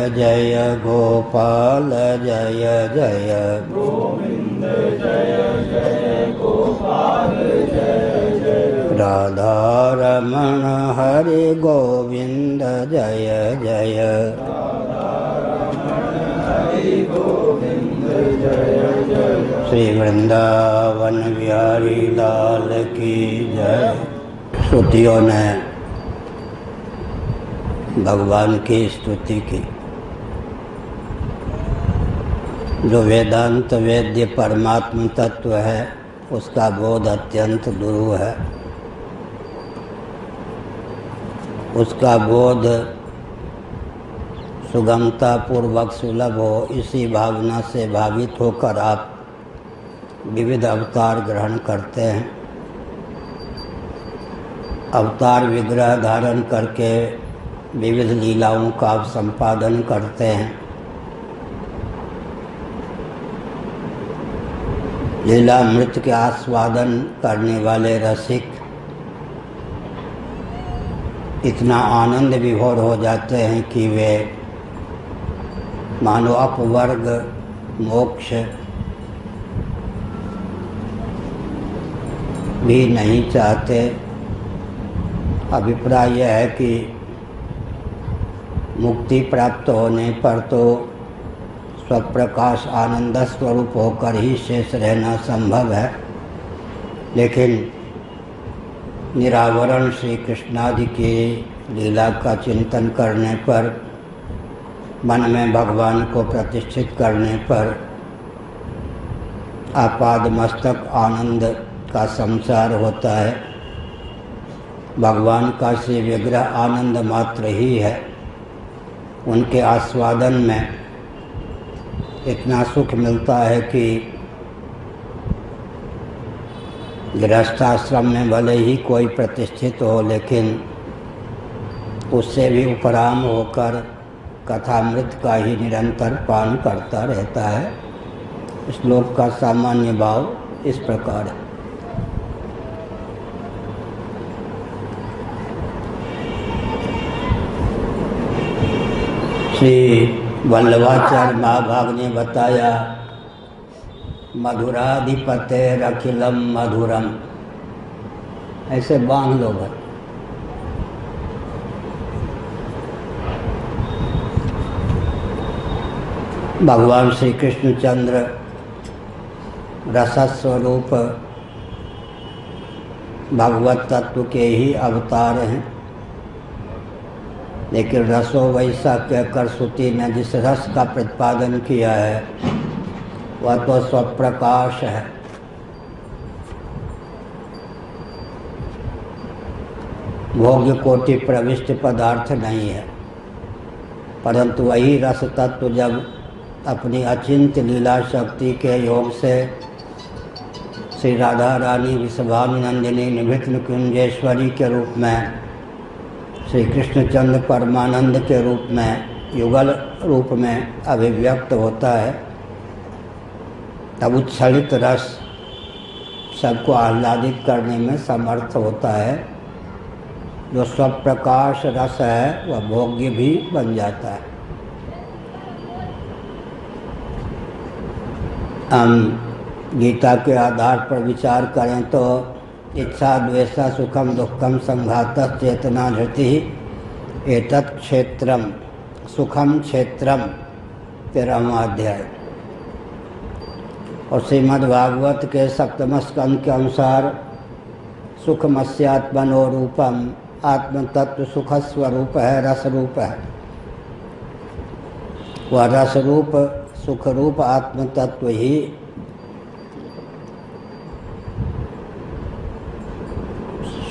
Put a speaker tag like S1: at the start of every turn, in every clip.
S1: जय गोपाल जय जय
S2: गोविंद जय जय गोपाल जय जय
S1: राधा रमण हरि गोविंद जय जय
S2: हरि गोविंद जय जय
S1: श्री वृंदावन बिहारी लाल की जय। श्रुतियों ने भगवान की स्तुति की। जो वेदांत वेद्य परमात्म तत्व है उसका बोध अत्यंत दुरूह है। उसका बोध सुगमता पूर्वक सुलभ हो, इसी भावना से भावित होकर आप विविध अवतार ग्रहण करते हैं। अवतार विग्रह धारण करके विविध लीलाओं का आप संपादन करते हैं। लीलामृत के आस्वादन करने वाले रसिक इतना आनंद विभोर हो जाते हैं कि वे मानो अपवर्ग मोक्ष भी नहीं चाहते। अभिप्राय यह है कि मुक्ति प्राप्त होने पर तो स्वप्रकाश आनंद स्वरूप होकर ही शेष रहना संभव है, लेकिन निरावरण श्री कृष्णादि की लीला का चिंतन करने पर, मन में भगवान को प्रतिष्ठित करने पर आपाद मस्तक आनंद का संसार होता है। भगवान का श्री विग्रह आनंद मात्र ही है। उनके आस्वादन में इतना सुख मिलता है कि गृहस्थाश्रम में भले ही कोई प्रतिष्ठित हो, लेकिन उससे भी उपराम होकर कथामृत का ही निरंतर पान करता रहता है। श्लोक का सामान्य भाव इस प्रकार है। श्री वल्लभाचार्य महाभाग ने बताया, मधुराधिपतेरखिलम मधुरम, ऐसे बांध लो भाई। भगवान श्री कृष्णचंद्र रसस्वरूप भगवत तत्व के ही अवतार हैं, लेकिन रसो वैसा कहकर श्रुति ने जिस रस का प्रतिपादन किया है वह तो स्वप्रकाश है। भोग्य कोटि प्रविष्ट पदार्थ नहीं है, परंतु वही रस तत्व जब अपनी अचिंत्य लीला शक्ति के योग से श्री राधा रानी विश्वामिनंदिनी निभृत कुंजेश्वरी के रूप में, श्री कृष्णचंद्र परमानंद के रूप में, युगल रूप में अभिव्यक्त होता है, तब उच्छलित रस सबको आह्लादित करने में समर्थ होता है। जो स्वप्रकाश रस है वह भोग्य भी बन जाता है। हम गीता के आधार पर विचार करें तो इच्छा द्वेषा सुखम दुखम संघात चेतना धृति एतत् क्षेत्रम सुखम क्षेत्रम 13वां अध्याय। और श्रीमद्भागवत के 7वें स्कंद के अनुसार सुखमस्यात्मनो रूपम, आत्म तत्व सुख स्वरूप है, रस रूप है। वह रस रूप सुख रूप आत्म तत्व ही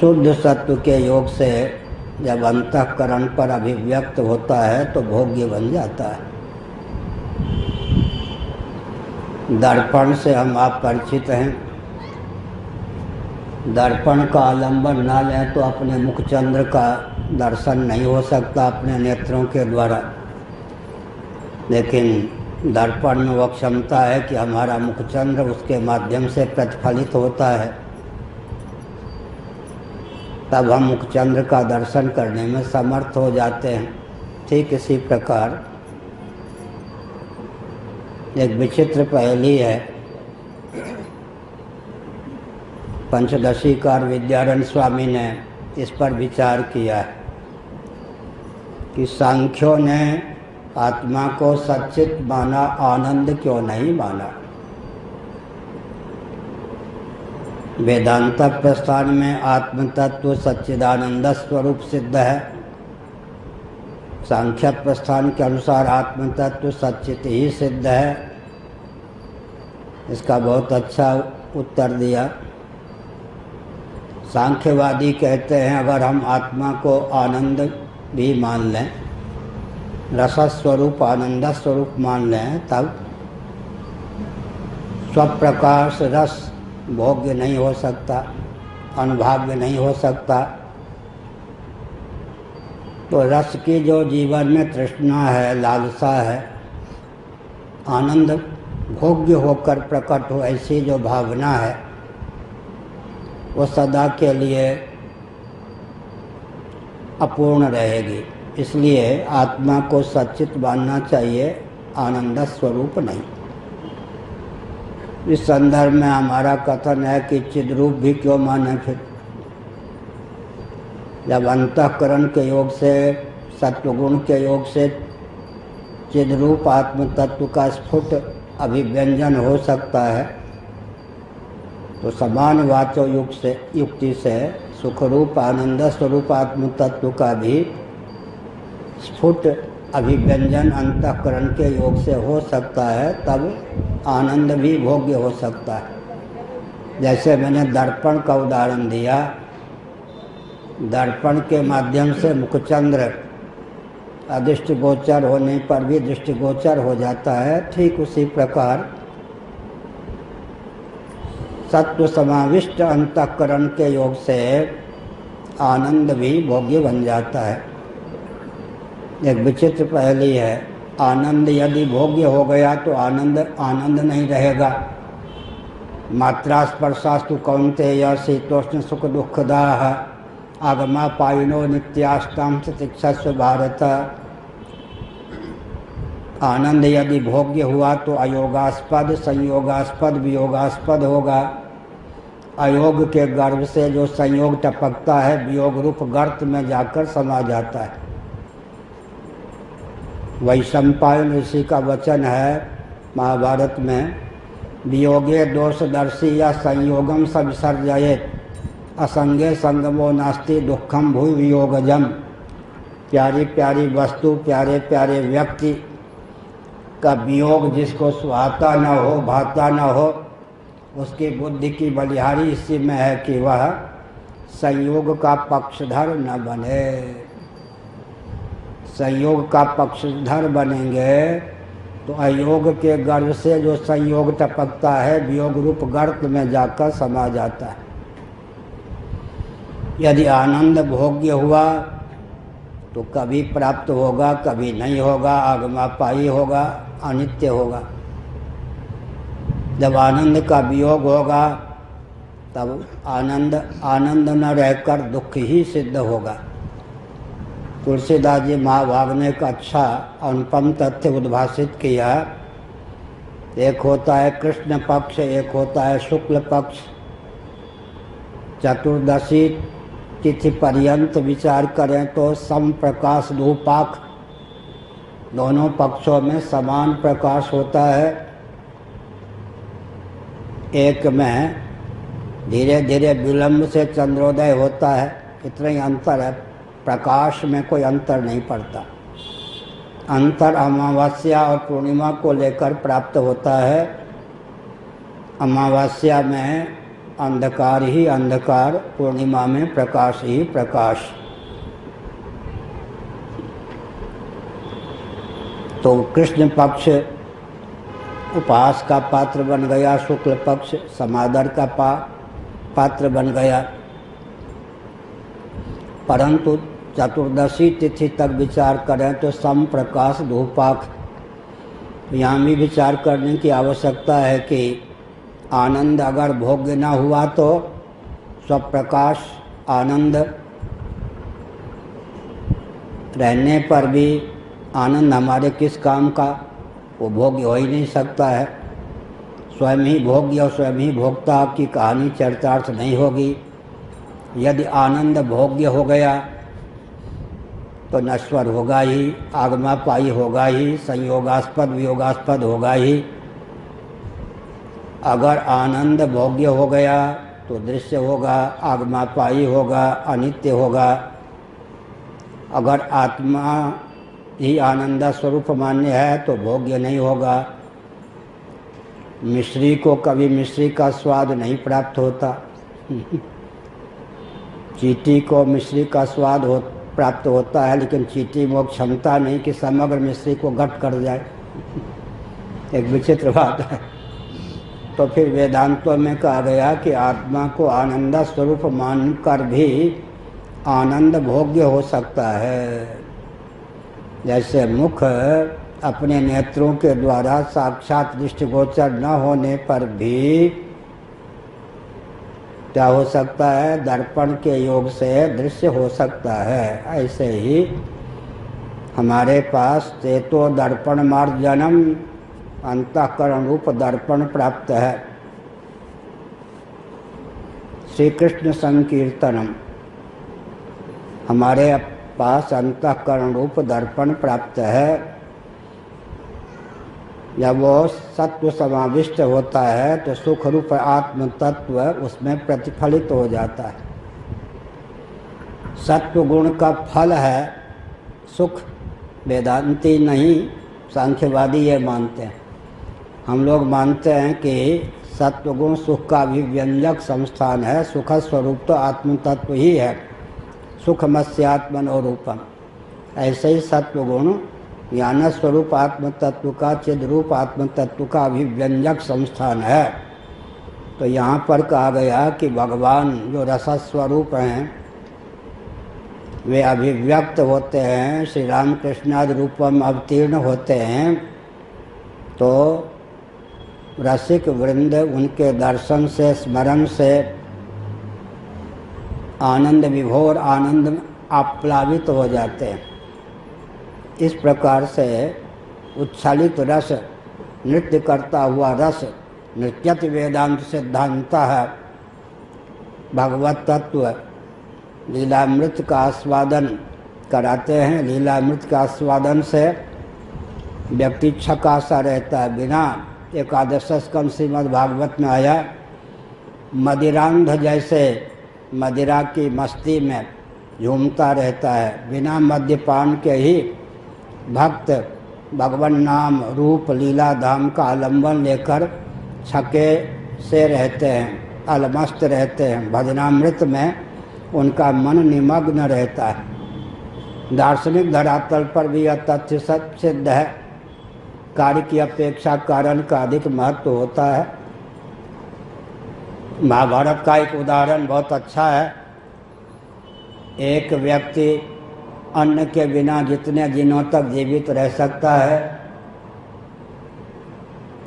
S1: शुद्ध सत्व के योग से जब अंतःकरण पर अभिव्यक्त होता है तो भोग्य बन जाता है। दर्पण से हम आप परिचित हैं। दर्पण का आलंबन ना लें तो अपने मुखचंद्र का दर्शन नहीं हो सकता अपने नेत्रों के द्वारा, लेकिन दर्पण में वह क्षमता है कि हमारा मुखचंद्र उसके माध्यम से प्रतिफलित होता है, तब हम मुखचंद्र का दर्शन करने में समर्थ हो जाते हैं। ठीक इसी प्रकार एक विचित्र पहेली है। पंचदशीकार विद्यारण्य स्वामी ने इस पर विचार किया है कि सांख्यों ने आत्मा को सच्चित माना, आनंद क्यों नहीं माना। वेदांत प्रस्थान में आत्म तत्व सच्चिदानंद स्वरूप सिद्ध है। सांख्य प्रस्थान के अनुसार आत्म तत्व सच्चित ही सिद्ध है। इसका बहुत अच्छा उत्तर दिया। सांख्यवादी कहते हैं अगर हम आत्मा को आनंद भी मान लें, रस स्वरूप आनंद स्वरूप मान लें, तब स्वप्रकाश रस भोग्य नहीं हो सकता, अनुभाव्य नहीं हो सकता। तो रस की जो जीवन में तृष्णा है, लालसा है, आनंद भोग्य होकर प्रकट हो, ऐसी जो भावना है वो सदा के लिए अपूर्ण रहेगी। इसलिए आत्मा को सच्चित मानना चाहिए, आनंद स्वरूप नहीं। इस संदर्भ में हमारा कथन है कि चिद्रूप भी क्यों माने। फिर जब अंतःकरण के योग से, सत्वगुण के योग से चिद्रूप आत्म तत्व का स्फुट अभिव्यंजन हो सकता है, तो समान वाचो युक्ति से सुखरूप आनंद स्वरूप आत्म तत्व का भी स्फुट अभिव्यंजन अंतःकरण के योग से हो सकता है, तब आनंद भी भोग्य हो सकता है। जैसे मैंने दर्पण का उदाहरण दिया, दर्पण के माध्यम से मुखचंद्र अदृष्टिगोचर होने पर भी दृष्टिगोचर हो जाता है। ठीक उसी प्रकार सत्व समाविष्ट अंतःकरण के योग से आनंद भी भोग्य बन जाता है। एक विचित्र पहेली है। आनंद यदि भोग्य हो गया तो आनंद नहीं रहेगा। मात्रा स्पर्शास्तु कौन्तेय शीतोष्ण सुख दुःखदाः आगमा पायिनो नित्याष्टां तितिक्षस्व भारत। आनंद यदि भोग्य हुआ तो अयोगास्पद, संयोगास्पद, वियोगास्पद होगा। अयोग के गर्भ से जो संयोग टपकता है, वियोग रूप गर्त में जाकर समा जाता है। वैशंपायन ऋषि का वचन है महाभारत में, वियोगे दोषदर्शी या संयोगम सविसर्जयेत् असंगे संगमो नास्ति दुखम भूय वियोगजम। प्यारी प्यारी वस्तु, प्यारे प्यारे व्यक्ति का वियोग जिसको सुहाता न हो, भाता न हो, उसकी बुद्धि की बलिहारी इसी में है कि वह संयोग का पक्षधर न बने। संयोग का पक्षधर बनेंगे तो अयोग के गर्भ से जो संयोग टपकता है, वियोग रूप गर्त में जाकर समा जाता है। यदि आनंद भोग्य हुआ तो कभी प्राप्त होगा, कभी नहीं होगा, आगमापायी होगा, अनित्य होगा। जब आनंद का वियोग होगा तब आनंद न रहकर दुख ही सिद्ध होगा। तुलसीदास जी महाभाग ने एक अच्छा अनुपम तथ्य उद्भाषित किया। एक होता है कृष्ण पक्ष, एक होता है शुक्ल पक्ष। चतुर्दशी तिथि पर्यंत विचार करें तो सम प्रकाश धूपाख, दोनों पक्षों में समान प्रकाश होता है। एक में धीरे धीरे विलंब से चंद्रोदय होता है, इतना ही अंतर है। प्रकाश में कोई अंतर नहीं पड़ता। अंतर अमावस्या और पूर्णिमा को लेकर प्राप्त होता है। अमावस्या में अंधकार ही अंधकार, पूर्णिमा में प्रकाश ही प्रकाश। तो कृष्ण पक्ष उपहास का पात्र बन गया, शुक्ल पक्ष समादर का पात्र बन गया। परंतु चतुर्दशी तिथि तक विचार करें तो सम प्रकाश धूपाख। यहाँ भी विचार करने की आवश्यकता है कि आनंद अगर भोग्य न हुआ तो स्वप्रकाश आनंद रहने पर भी आनंद हमारे किस काम का। वो भोग्य हो ही नहीं सकता है। स्वयं ही भोग्य और स्वयं ही भोक्ता की कहानी चरितार्थ नहीं होगी। यदि आनंद भोग्य हो गया तो नश्वर होगा ही, आगमापाई होगा ही, संयोगास्पद वियोगास्पद होगा ही। अगर आनंद भोग्य हो गया तो दृश्य होगा, आगमापाई होगा, अनित्य होगा। अगर आत्मा ही आनंद स्वरूप मान्य है तो भोग्य नहीं होगा। मिश्री को कभी मिश्री का स्वाद नहीं प्राप्त होता। चींटी को मिश्री का स्वाद प्राप्त होता है, लेकिन चींटी में क्षमता नहीं कि समग्र मिश्री को घट कर जाए। एक विचित्र बात है। तो फिर वेदांतों में कहा गया कि आत्मा को आनंद स्वरूप मानकर भी आनंद भोग्य हो सकता है। जैसे मुख अपने नेत्रों के द्वारा साक्षात दृष्टिगोचर न होने पर भी क्या हो सकता है, दर्पण के योग से दृश्य हो सकता है। ऐसे ही हमारे पास चेतो दर्पण मार्जनम अंतःकरण रूप दर्पण प्राप्त है। श्री कृष्ण संकीर्तनम, हमारे पास अंतःकरण रूप दर्पण प्राप्त है। जब वो सत्व समाविष्ट होता है तो सुख रूप आत्म तत्व उसमें प्रतिफलित हो जाता है। सत्व गुण का फल है सुख। वेदांती नहीं, सांख्यवादी ये मानते हैं। हम लोग मानते हैं कि सत्वगुण सुख का अभिव्यंजक संस्थान है। सुख स्वरूप तो आत्म तत्व ही है। सुखमस्यात्मनो रूपम। ऐसे ही सत्वगुण ज्ञान स्वरूप आत्म तत्व का, चिद रूप आत्म तत्व का अभिव्यंजक संस्थान है। तो यहाँ पर कहा गया कि भगवान जो रसस्वरूप हैं वे अभिव्यक्त होते हैं, श्री राम कृष्णादि रूपम अवतीर्ण होते हैं। तो रसिक वृंद उनके दर्शन से, स्मरण से आनंद विभोर आनंद में आप्लावित हो जाते हैं। इस प्रकार से उच्छलित रस, नृत्य करता हुआ रस, नृत्यति वेदांत सिद्धांत है। भगवत तत्व लीलामृत का आस्वादन कराते हैं। लीलामृत के आस्वादन से व्यक्ति छका सा रहता है। बिना एकादश स्कंद श्रीमद् भागवत में आया, मदिरांध जैसे मदिरा की मस्ती में झूमता रहता है। बिना मद्यपान के ही भक्त भगवान नाम रूप लीला धाम का आलंबन लेकर छके से रहते हैं, अलमस्त रहते हैं। भजनामृत में उनका मन निमग्न रहता है। दार्शनिक धरातल पर भी यह तथ्य सिद्ध है। कार्य की अपेक्षा कारण का अधिक महत्व होता है। महाभारत का एक उदाहरण बहुत अच्छा है। एक व्यक्ति अन्न के बिना जितने दिनों तक जीवित रह सकता है,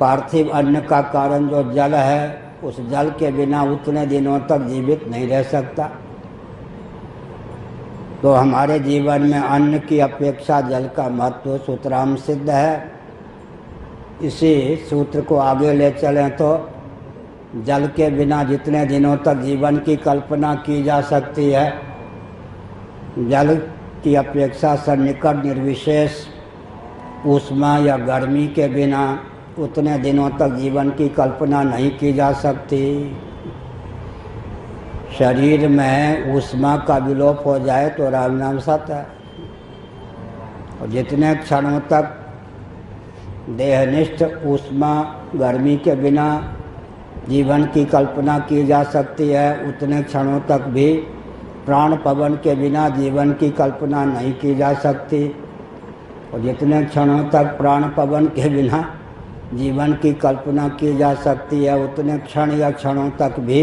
S1: पार्थिव अन्न का कारण जो जल है, उस जल के बिना उतने दिनों तक जीवित नहीं रह सकता। तो हमारे जीवन में अन्न की अपेक्षा जल का महत्व सूत्राम सिद्ध है। इसी सूत्र को आगे ले चलें तो जल के बिना जितने दिनों तक जीवन की कल्पना की जा सकती है, जल की अपेक्षा सन्निकट निर्विशेष ऊष्मा या गर्मी के बिना उतने दिनों तक जीवन की कल्पना नहीं की जा सकती। शरीर में ऊष्मा का विलोप हो जाए तो राम नाम सत्य है। और जितने क्षणों तक देहनिष्ठ ऊष्मा गर्मी के बिना जीवन की कल्पना की जा सकती है, उतने क्षणों तक भी प्राण पवन के बिना जीवन की कल्पना नहीं की जा सकती। और जितने क्षणों तक प्राण पवन के बिना जीवन की कल्पना की जा सकती है, उतने क्षण या क्षणों तक भी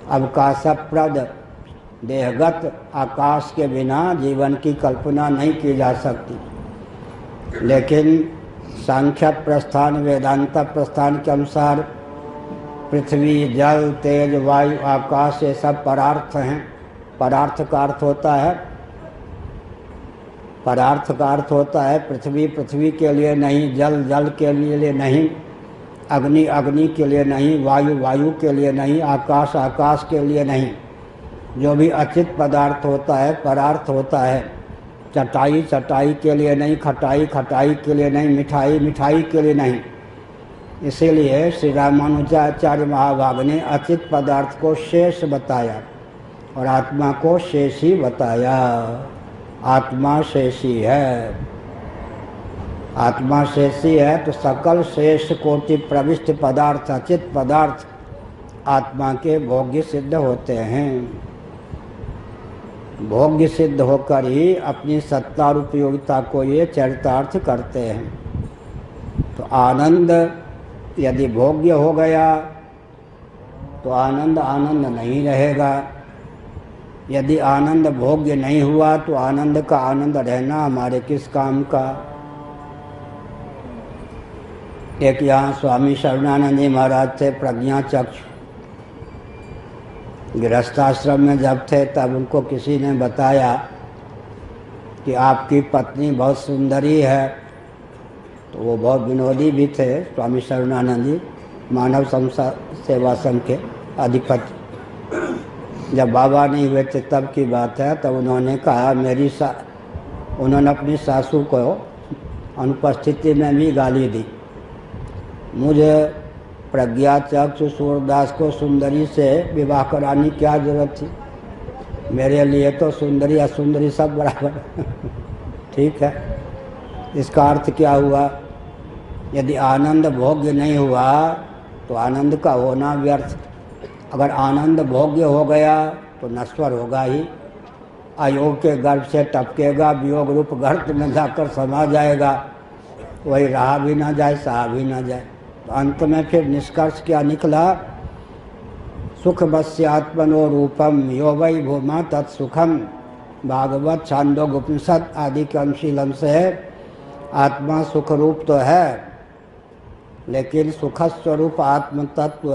S1: अवकाशप्रद देहगत आकाश के बिना जीवन की कल्पना नहीं की जा सकती। लेकिन सांख्य प्रस्थान, वेदांत प्रस्थान के अनुसार पृथ्वी, जल, तेज, वायु, आकाश ये सब परार्थ हैं। परार्थ का अर्थ होता है पदार्थ का अर्थ होता है पृथ्वी पृथ्वी के लिए नहीं, जल जल के लिए नहीं, अग्नि अग्नि के लिए नहीं, वायु वायु के लिए नहीं, आकाश आकाश के लिए नहीं। जो भी अचित पदार्थ होता है, पदार्थ होता है, चटाई चटाई के लिए नहीं, खटाई खटाई के लिए नहीं, मिठाई मिठाई के लिए नहीं। इसीलिए श्री रामानुजाचार्य महाभाग ने अचित पदार्थ को शेष बताया और आत्मा को शेषी बताया। आत्मा शेषी है, आत्मा शेषी है तो सकल शेष कोटि प्रविष्ट पदार्थ, अचित पदार्थ आत्मा के भोग्य सिद्ध होते हैं। भोग्य सिद्ध होकर ही अपनी सत्ता और उपयोगिता को ये चरितार्थ करते हैं। तो आनंद यदि भोग्य हो गया तो आनंद आनंद नहीं रहेगा। यदि आनंद भोग्य नहीं हुआ तो आनंद का आनंद रहना हमारे किस काम का। एक यहाँ स्वामी शरणानंद जी महाराज थे, प्रज्ञा चक्षु। गृहस्थाश्रम में जब थे तब उनको किसी ने बताया कि आपकी पत्नी बहुत सुंदरी है। तो वो बहुत विनोदी भी थे स्वामी शरणानंद जी, मानव सेवा संघ के अधिपति। जब बाबा नहीं हुए थे तब की बात है, तब उन्होंने कहा उन्होंने अपनी सासू को अनुपस्थिति में भी गाली दी। मुझे प्रज्ञा चक्षु सूरदास को सुंदरी से विवाह कराने की क्या जरूरत थी, मेरे लिए तो सुंदरी असुंदरी सब बराबर। ठीक है, इसका अर्थ क्या हुआ? यदि आनंद भोग्य नहीं हुआ तो आनंद का होना व्यर्थ। अगर आनंद भोग्य हो गया तो नश्वर होगा ही, अयोग के गर्भ से टपकेगा, वियोग रूप गर्त में जाकर समा जाएगा, वही रहा भी ना जाए सहा भी ना जाए। तो अंत में फिर निष्कर्ष क्या निकला? सुख बस्यात्मनो रूपम यो वै भूमा तत्सुखम। भागवत छांदोग्य उपनिषद आदि के अनुशीलन से आत्मा सुख रूप तो है, लेकिन सुख स्वरूप आत्म तत्व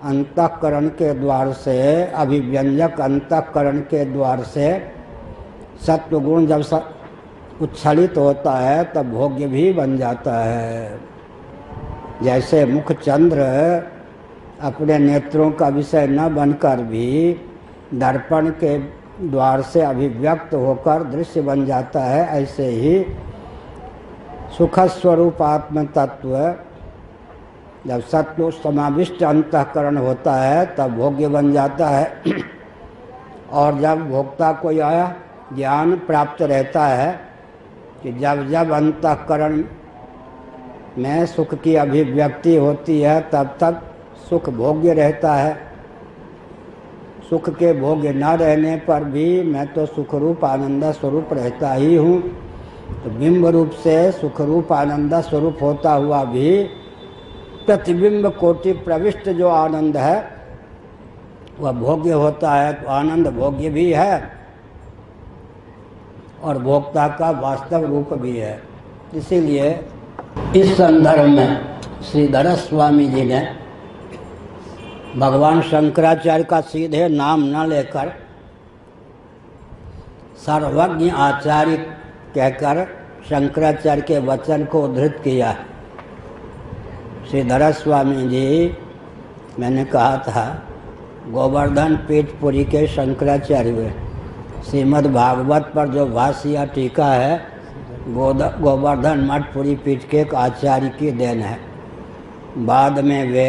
S1: अंतःकरण के द्वार से, अभिव्यंजक अंतःकरण के द्वार से सत्वगुण जब उच्छलित होता है तब भोग्य भी बन जाता है। जैसे मुखचंद्र अपने नेत्रों का विषय न बनकर भी दर्पण के द्वार से अभिव्यक्त होकर दृश्य बन जाता है, ऐसे ही सुख स्वरूप आत्म तत्व जब सत्व समाविष्ट अंतःकरण होता है तब भोग्य बन जाता है। और जब भोक्ता को यह ज्ञान प्राप्त रहता है कि जब जब अंतःकरण में सुख की अभिव्यक्ति होती है तब तक सुख भोग्य रहता है। सुख के भोग्य न रहने पर भी मैं तो सुख रूप आनंद स्वरूप रहता ही हूँ। तो बिंब रूप से सुख रूप आनंद स्वरूप होता हुआ भी प्रतिबिंब कोटि प्रविष्ट जो आनंद है वह भोग्य होता है। तो आनंद भोग्य भी है और भोक्ता का वास्तव रूप भी है। इसीलिए इस संदर्भ में श्रीधर स्वामी जी ने भगवान शंकराचार्य का सीधे नाम न लेकर सर्वज्ञ आचार्य कहकर शंकराचार्य के वचन को उद्धृत किया। श्रीधर स्वामी जी, मैंने कहा था गोवर्धन पीठपुरी के शंकराचार्य हुए। श्रीमद् भागवत पर जो भाष्य या टीका है गोवर्धन मठपुरी पीठ के एक आचार्य की देन है। बाद में वे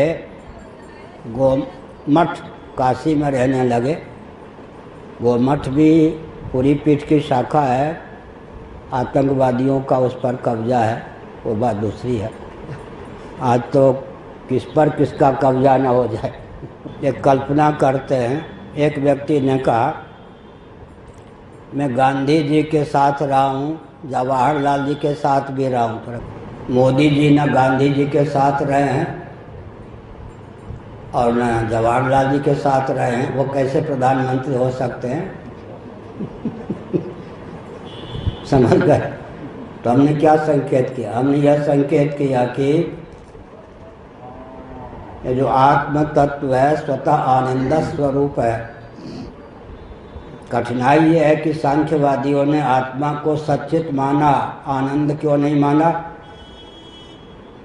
S1: गोमठ काशी में रहने लगे। गोमठ भी पूरी पीठ की शाखा है, आतंकवादियों का उस पर कब्जा है, वो बात दूसरी है। आज तो किस पर किसका कब्जा न हो जाए। एक कल्पना करते हैं, एक व्यक्ति ने कहा मैं गांधी जी के साथ रहा हूँ, जवाहरलाल जी के साथ भी रहा हूँ। मोदी जी न गांधी जी के साथ रहे हैं और न जवाहरलाल जी के साथ रहे हैं, वो कैसे प्रधानमंत्री हो सकते हैं? समझ गए? तो हमने क्या संकेत किया? हमने यह संकेत किया कि ये जो आत्म तत्व है स्वतः आनंद स्वरूप है। कठिनाई ये है कि सांख्यवादियों ने आत्मा को सच्चित माना, आनंद क्यों नहीं माना?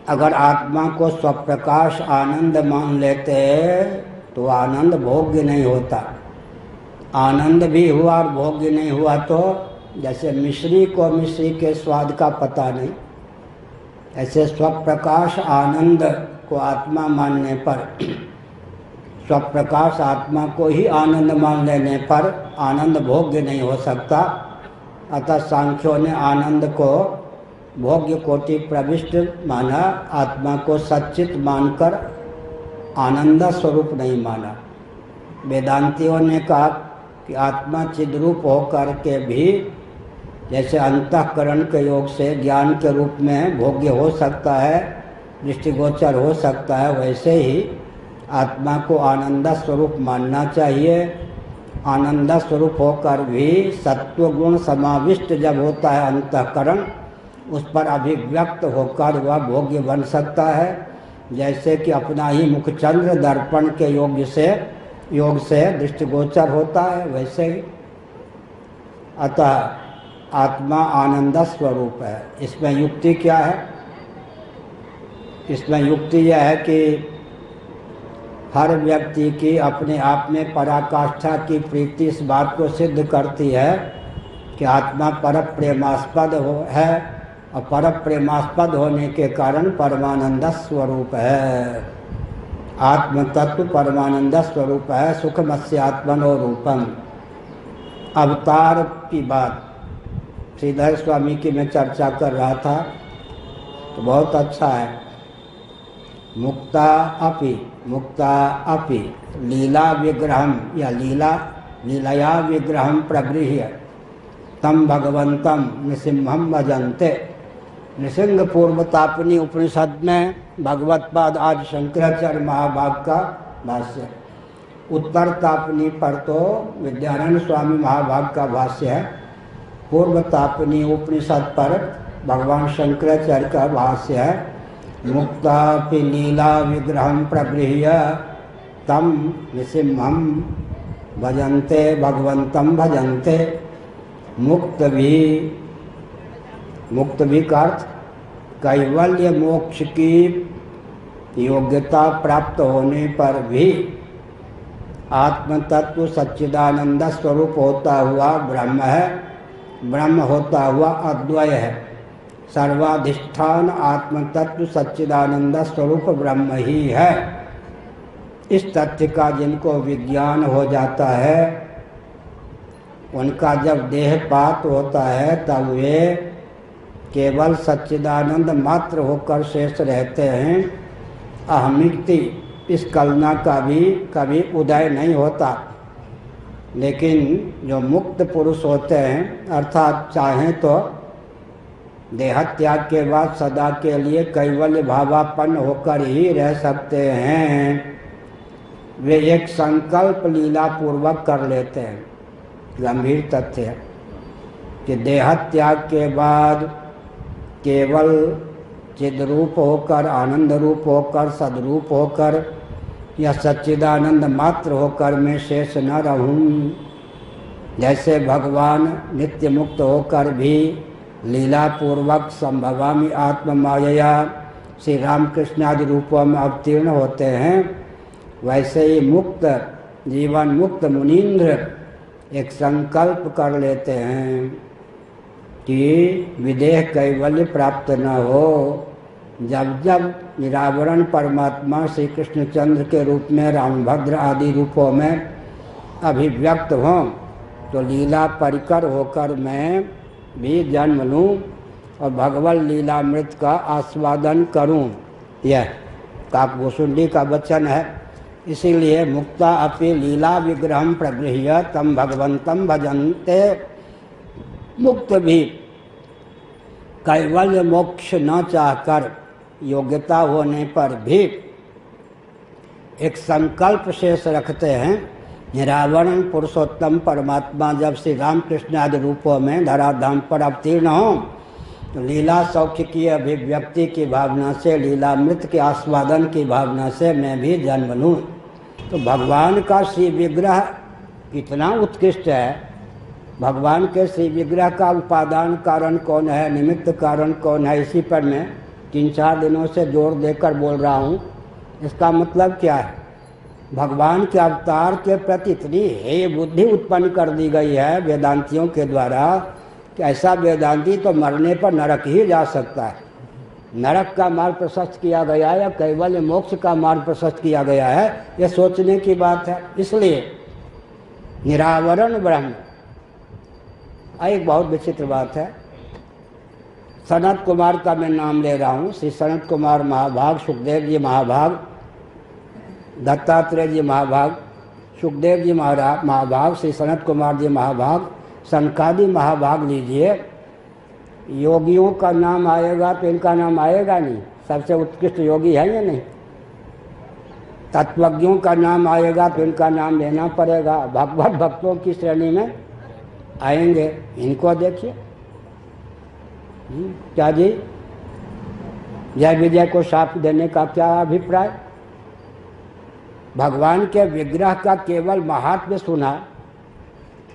S1: अगर आत्मा को स्वप्रकाश आनंद मान लेते तो आनंद भोग्य नहीं होता। आनंद भी हुआ और भोग्य नहीं हुआ तो जैसे मिश्री को मिश्री के स्वाद का पता नहीं, ऐसे स्वप्रकाश आनंद को आत्मा मानने पर, स्वप्रकाश आत्मा को ही आनंद मान लेने पर आनंद भोग्य नहीं हो सकता। अतः सांख्यों ने आनंद को भोग्य कोटि प्रविष्ट माना, आत्मा को सच्चित मानकर आनंद स्वरूप नहीं माना। वेदांतियों ने कहा कि आत्मा चिद्रूप होकर के भी जैसे अंतःकरण के योग से ज्ञान के रूप में भोग्य हो सकता है, दृष्टिगोचर हो सकता है, वैसे ही आत्मा को आनंद स्वरूप मानना चाहिए। आनंद स्वरूप होकर भी सत्व गुण समाविष्ट जब होता है अंतःकरण, उस पर अभिव्यक्त होकर वह भोग्य बन सकता है। जैसे कि अपना ही मुखचंद्र दर्पण के योग से दृष्टिगोचर होता है, वैसे ही अतः आत्मा आनंद स्वरूप है। इसमें युक्ति क्या है? इसमें युक्ति यह है कि हर व्यक्ति की अपने आप में पराकाष्ठा की प्रीति इस बात को सिद्ध करती है कि आत्मा पर प्रेमास्पद है और पर प्रेमास्पद होने के कारण परमानंद स्वरूप है। आत्म तत्व परमानंद स्वरूप है। सुखमस्य आत्मनो रूपम। अवतार की बात श्रीधर स्वामी की मैं चर्चा कर रहा था तो बहुत अच्छा है। मुक्ता अपि लीला विग्रहम या लीलया विग्रहम प्रगृह्य तम भगवंतम नृसिंहम भजन्ते। नृसिंह पूर्वतापनी उपनिषद में भगवत पाद आदि शंकराचार्य महाभाग का भाष्य। उत्तर तापनी पर तो विद्यानंद स्वामी महाभाग का भाष्य है। पूर्व तापनी उपनिषद पर भगवान शंकराचार्य का भाष्य है। मुक्तापि लीला विग्रहम प्रगृह्य तम नृसिंहम भजन्ते भगवंतम भजन्ते। मुक्त भी का अर्थ कैवल्य मोक्ष की योग्यता प्राप्त होने पर भी आत्म तत्व सच्चिदानंद स्वरूप होता हुआ ब्रह्म है, ब्रह्म होता हुआ अद्वय है। सर्वाधिष्ठान आत्म तत्व सच्चिदानंद स्वरूप ब्रह्म ही है। इस तथ्य का जिनको विज्ञान हो जाता है, उनका जब देहपात होता है तब वे केवल सच्चिदानंद मात्र होकर शेष रहते हैं। अहमिक्ति इस कल्पना का भी कभी उदय नहीं होता। लेकिन जो मुक्त पुरुष होते हैं, अर्थात चाहें तो देहत्याग के बाद सदा के लिए कैवल्य भावापन्न होकर ही रह सकते हैं। वे एक संकल्प लीला पूर्वक कर लेते हैं। गंभीर तथ्य है कि देहत्याग के बाद केवल चिद्रूप होकर, आनंद रूप होकर, सदरूप होकर या सच्चिदानंद मात्र होकर मैं शेष न रहूं। जैसे भगवान नित्य मुक्त होकर भी लीला पूर्वक संभवामि आत्म मायया श्री रामकृष्ण आदि रूपों में अवतीर्ण होते हैं, वैसे ही मुक्त जीवन मुक्त मुनीन्द्र एक संकल्प कर लेते हैं कि विदेह कैवल्य प्राप्त न हो। जब जब निरावरण परमात्मा श्री कृष्णचंद्र के रूप में रामभद्र आदि रूपों में अभिव्यक्त हों तो लीला परिकर होकर मैं भी जन्म लूँ और भगवत लीलामृत का आस्वादन करूँ। यह काकभूषुंडी का वचन है। इसीलिए मुक्ता अपि लीला विग्रहम प्रगृह्य तम भगवंतम भजन्ते। मुक्त भी कैवल्य मोक्ष न चाहकर योग्यता होने पर भी एक संकल्प शेष रखते हैं। निरावरण पुरुषोत्तम परमात्मा जब श्री रामकृष्ण आदि रूपों में धराधाम पर अवतीर्ण हों तो लीला सौख्य की अभिव्यक्ति की भावना से, लीलामृत के आस्वादन की भावना से मैं भी जन्म लूँ। तो भगवान का श्री विग्रह कितना उत्कृष्ट है भगवान के श्री विग्रह का उपादान कारण कौन है, निमित्त कारण कौन है, इसी पर मैं 3-4 दिनों से जोर देकर बोल रहा हूँ। इसका मतलब क्या है? भगवान के अवतार के प्रति इतनी हे बुद्धि उत्पन्न कर दी गई है वेदांतियों के द्वारा कि ऐसा वेदांती तो मरने पर नरक ही जा सकता है। नरक का मार्ग प्रशस्त किया गया है या कैवल्य मोक्ष का मार्ग प्रशस्त किया गया है, ये सोचने की बात है। इसलिए निरावरण ब्रह्म एक बहुत विचित्र बात है। सनत कुमार का मैं नाम ले रहा हूँ। श्री सनत कुमार महाभाग, सुखदेव जी महाभाग, दत्तात्रेय जी महाभाग, सुखदेव जी महाभाग, श्री सनत कुमार जी महाभाग, सनकादि महाभाग लीजिए। योगियों का नाम आएगा तो इनका नाम आएगा नहीं, सबसे उत्कृष्ट योगी है या नहीं। तत्वज्ञों का नाम आएगा तो इनका नाम लेना पड़ेगा। भगवत भक्तों की श्रेणी में आएंगे, इनको देखिए। क्या जी, जय विजय को साफ देने का क्या अभिप्राय? भगवान के विग्रह का केवल महात्म्य सुना,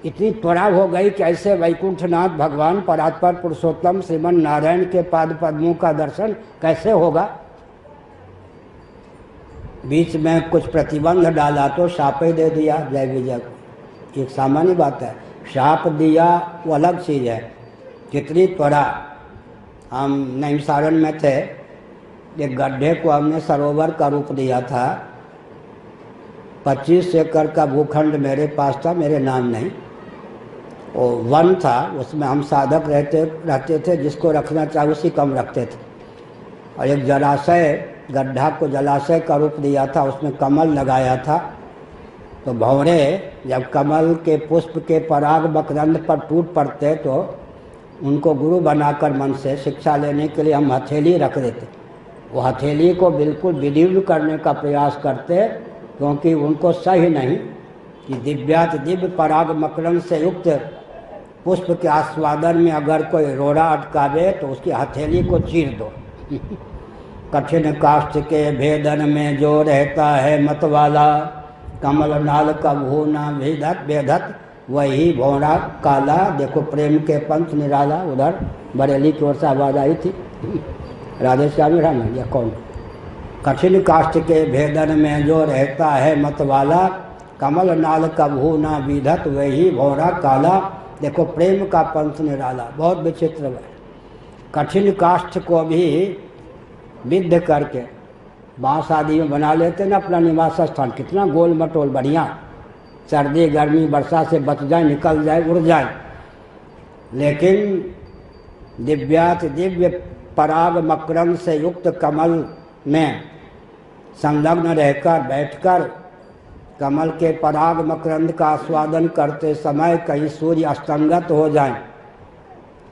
S1: इतनी त्वरा हो गई कि ऐसे वैकुंठनाथ भगवान परात्पर पुरुषोत्तम श्रीमन नारायण के पाद पद्मों का दर्शन कैसे होगा? बीच में कुछ प्रतिबंध डाला तो शाप ही दे दिया जय विजय को। एक सामान्य बात है, शाप दिया वो अलग चीज़ है। कितनी त्वरा। हम नैमिषारण्य में थे, एक गड्ढे को हमने सरोवर का रूप दिया था। 25 एकड़ का भूखंड मेरे पास था, मेरे नाम नहीं। वो वन था, उसमें हम साधक रहते थे, जिसको रखना चाहे उसी कम रखते थे। और एक जलाशय, गड्ढा को जलाशय का रूप दिया था, उसमें कमल लगाया था। तो भंवरे जब कमल के पुष्प के पराग मकरंद पर टूट पड़ते तो उनको गुरु बनाकर मन से शिक्षा लेने के लिए हम हथेली रख देते। वो हथेली को बिल्कुल विदीर्ण करने का प्रयास करते, क्योंकि उनको सही नहीं कि दिव्यात दिव्य पराग मकरंद से युक्त पुष्प के आस्वादन में अगर कोई रोड़ा अटकावे तो उसकी हथेली को चीर दो। कठिन काष्ठ के भेदन में जो रहता है मतवाला, कमल नाल का भूना भेदत बेधत वही भौरा काला। देखो प्रेम के पंथ निराला, उधर बरेली की ओर से आवाज आई थी, राधे श्याम राम या कौन। कठिन काष्ठ के भेदन में जो रहता है मतवाला, कमल नाल का भूना विधत वही भौरा काला। देखो प्रेम का पंथ निराला, बहुत विचित्र है। कठिन काष्ठ को भी विद्ध करके बांस आदि में बना लेते ना अपना निवास स्थान, कितना गोल मटोल बढ़िया, सर्दी गर्मी वर्षा से बच जाए, निकल जाए, उड़ जाए। लेकिन दिव्यात दिव्य पराग मकरंद से युक्त कमल में संलग्न रहकर बैठकर कमल के पराग मकरंद का आस्वादन करते समय कहीं सूर्य अस्तंगत हो जाए,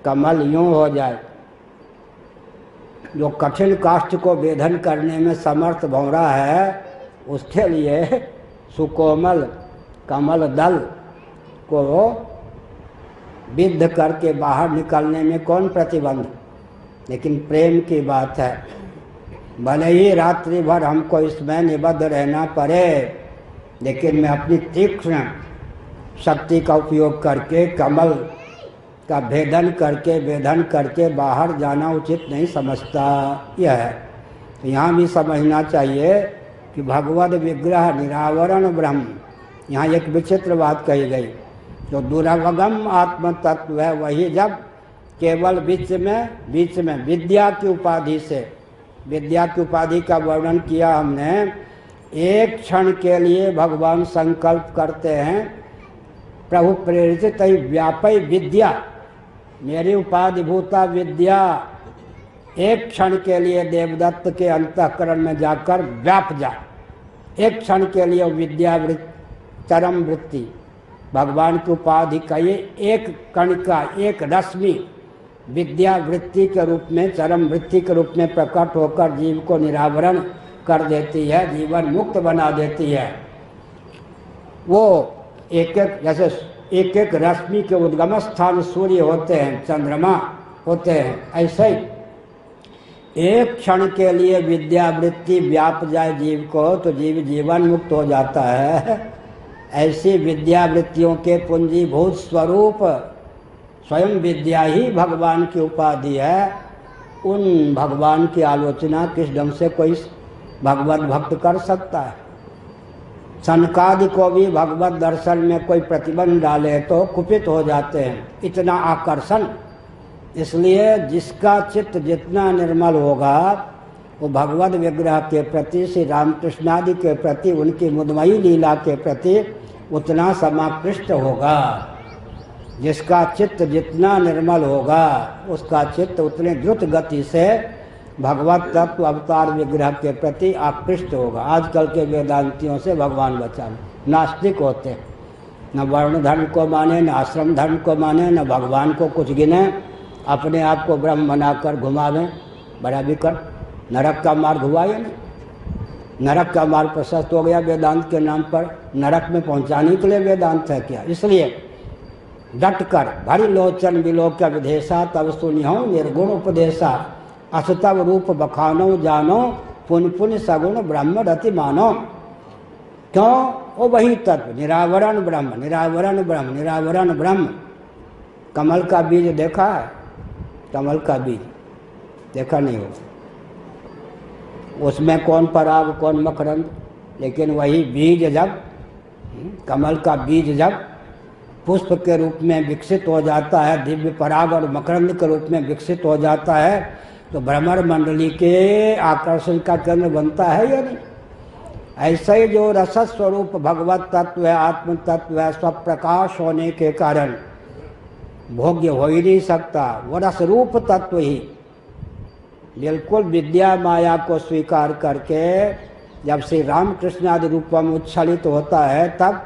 S1: कमल यूं हो जाए। जो कठिन काष्ठ को भेदन करने में समर्थ भंवरा है, उसके लिए सुकोमल कमल दल को विद्ध करके बाहर निकलने में कौन प्रतिबंध। लेकिन प्रेम की बात है, भले ही रात्रि भर हमको इसमें निबद्ध रहना पड़े, लेकिन मैं अपनी तीक्ष्ण शक्ति का उपयोग करके कमल का भेदन करके बाहर जाना उचित नहीं समझता। यह है, तो यहाँ भी समझना चाहिए कि भगवद विग्रह निरावरण ब्रह्म। यहाँ एक विचित्र बात कही गई, जो दुरावगम आत्म तत्व है वही जब केवल बीच में विद्या की उपाधि से, विद्या की उपाधि का वर्णन किया हमने। एक क्षण के लिए भगवान संकल्प करते हैं, प्रभु प्रेरित तय व्यापय विद्या, मेरी उपाधिभूता विद्या एक क्षण के लिए देवदत्त के अंतःकरण में जाकर व्याप जाए। एक क्षण के लिए विद्या चरम वृत्ति, भगवान की उपाधि का ये एक कण का एक रश्मि विद्या वृत्ति के रूप में, चरम वृत्ति के रूप में प्रकट होकर जीव को निरावरण कर देती है, जीवन मुक्त बना देती है। वो एक एक, जैसे एक एक रश्मि के उद्गम स्थान सूर्य होते हैं, चंद्रमा होते हैं, ऐसे ही एक क्षण के लिए विद्या वृत्ति व्याप जाए जीव को तो जीव जीवन मुक्त हो जाता है। ऐसी विद्यावृत्तियों के पुंजीभूत स्वरूप स्वयं विद्या ही भगवान की उपाधि है। उन भगवान की आलोचना किस ढंग से कोई भगवत भक्त कर सकता है? सनकादि को भी भगवत दर्शन में कोई प्रतिबंध डाले तो कुपित हो जाते हैं, इतना आकर्षण। इसलिए जिसका चित्त जितना निर्मल होगा वो भगवत विग्रह के प्रति, श्री रामकृष्णादि के प्रति, उनकी मुदमयी लीला के प्रति उतना समाकृष्ट होगा। जिसका चित्त जितना निर्मल होगा उसका चित्त उतने द्रुत गति से भगवत तत्व अवतार विग्रह के प्रति आकृष्ट होगा। आजकल के वेदांतियों से भगवान बचाने, नास्तिक होते हैं, न वर्ण धर्म को माने, न आश्रम धर्म को माने, न भगवान को कुछ गिने, अपने आप को ब्रह्म बनाकर घुमावें, बड़ा विकर। नरक का मार्ग हुआ या नहीं? नरक का मार्ग प्रशस्त हो गया वेदांत के नाम पर। नरक में पहुंचाने के लिए वेदांत है क्या? इसलिए डट कर भरी लोचन विलोक विधेशा तब सुनिहो निर्गुण उपदेशा असतव रूप बखानो जानो पुन पुन सगुण ब्रह्म रति मानो। क्यों? वो वही तत्व निरावरण ब्रह्म, निरावरण ब्रह्म, निरावरण ब्रह्म। कमल का बीज देखा है? कमल का बीज देखा नहीं होगा, उसमें कौन पराग कौन मकरंद, लेकिन वही बीज जब, कमल का बीज जब पुष्प के रूप में विकसित हो जाता है, दिव्य पराग और मकरंद के रूप में विकसित हो जाता है, तो भ्रमर मंडली के आकर्षण का केंद्र बनता है या नहीं? ऐसे ही जो रस स्वरूप भगवत तत्व है, आत्म तत्व है, स्वप्रकाश होने के कारण भोग्य हो ही नहीं सकता। वो रस रूप तत्व ही बिल्कुल विद्या माया को स्वीकार करके जब श्री रामकृष्ण आदि रूप में उच्छलित होता है, तब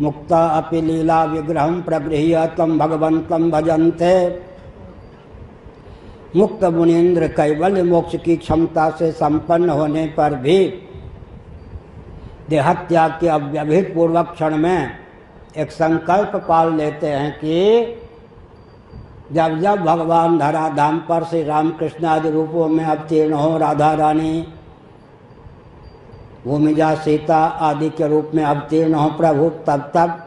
S1: मुक्ता अपि लीला विग्रहम प्रगृह्य तम भगवंतम भजन्ते। मुक्त मुनीन्द्र कैवल्य मोक्ष की क्षमता से संपन्न होने पर भी देहत्याग के अव्यवहित पूर्वक क्षण में एक संकल्प पाल लेते हैं कि जब जब भगवान धराधाम पर श्री रामकृष्ण आदि रूपों में अवतीर्ण हो, राधा रानी, भूमिजा सीता आदि के रूप में अवतीर्ण हो प्रभु, तब तब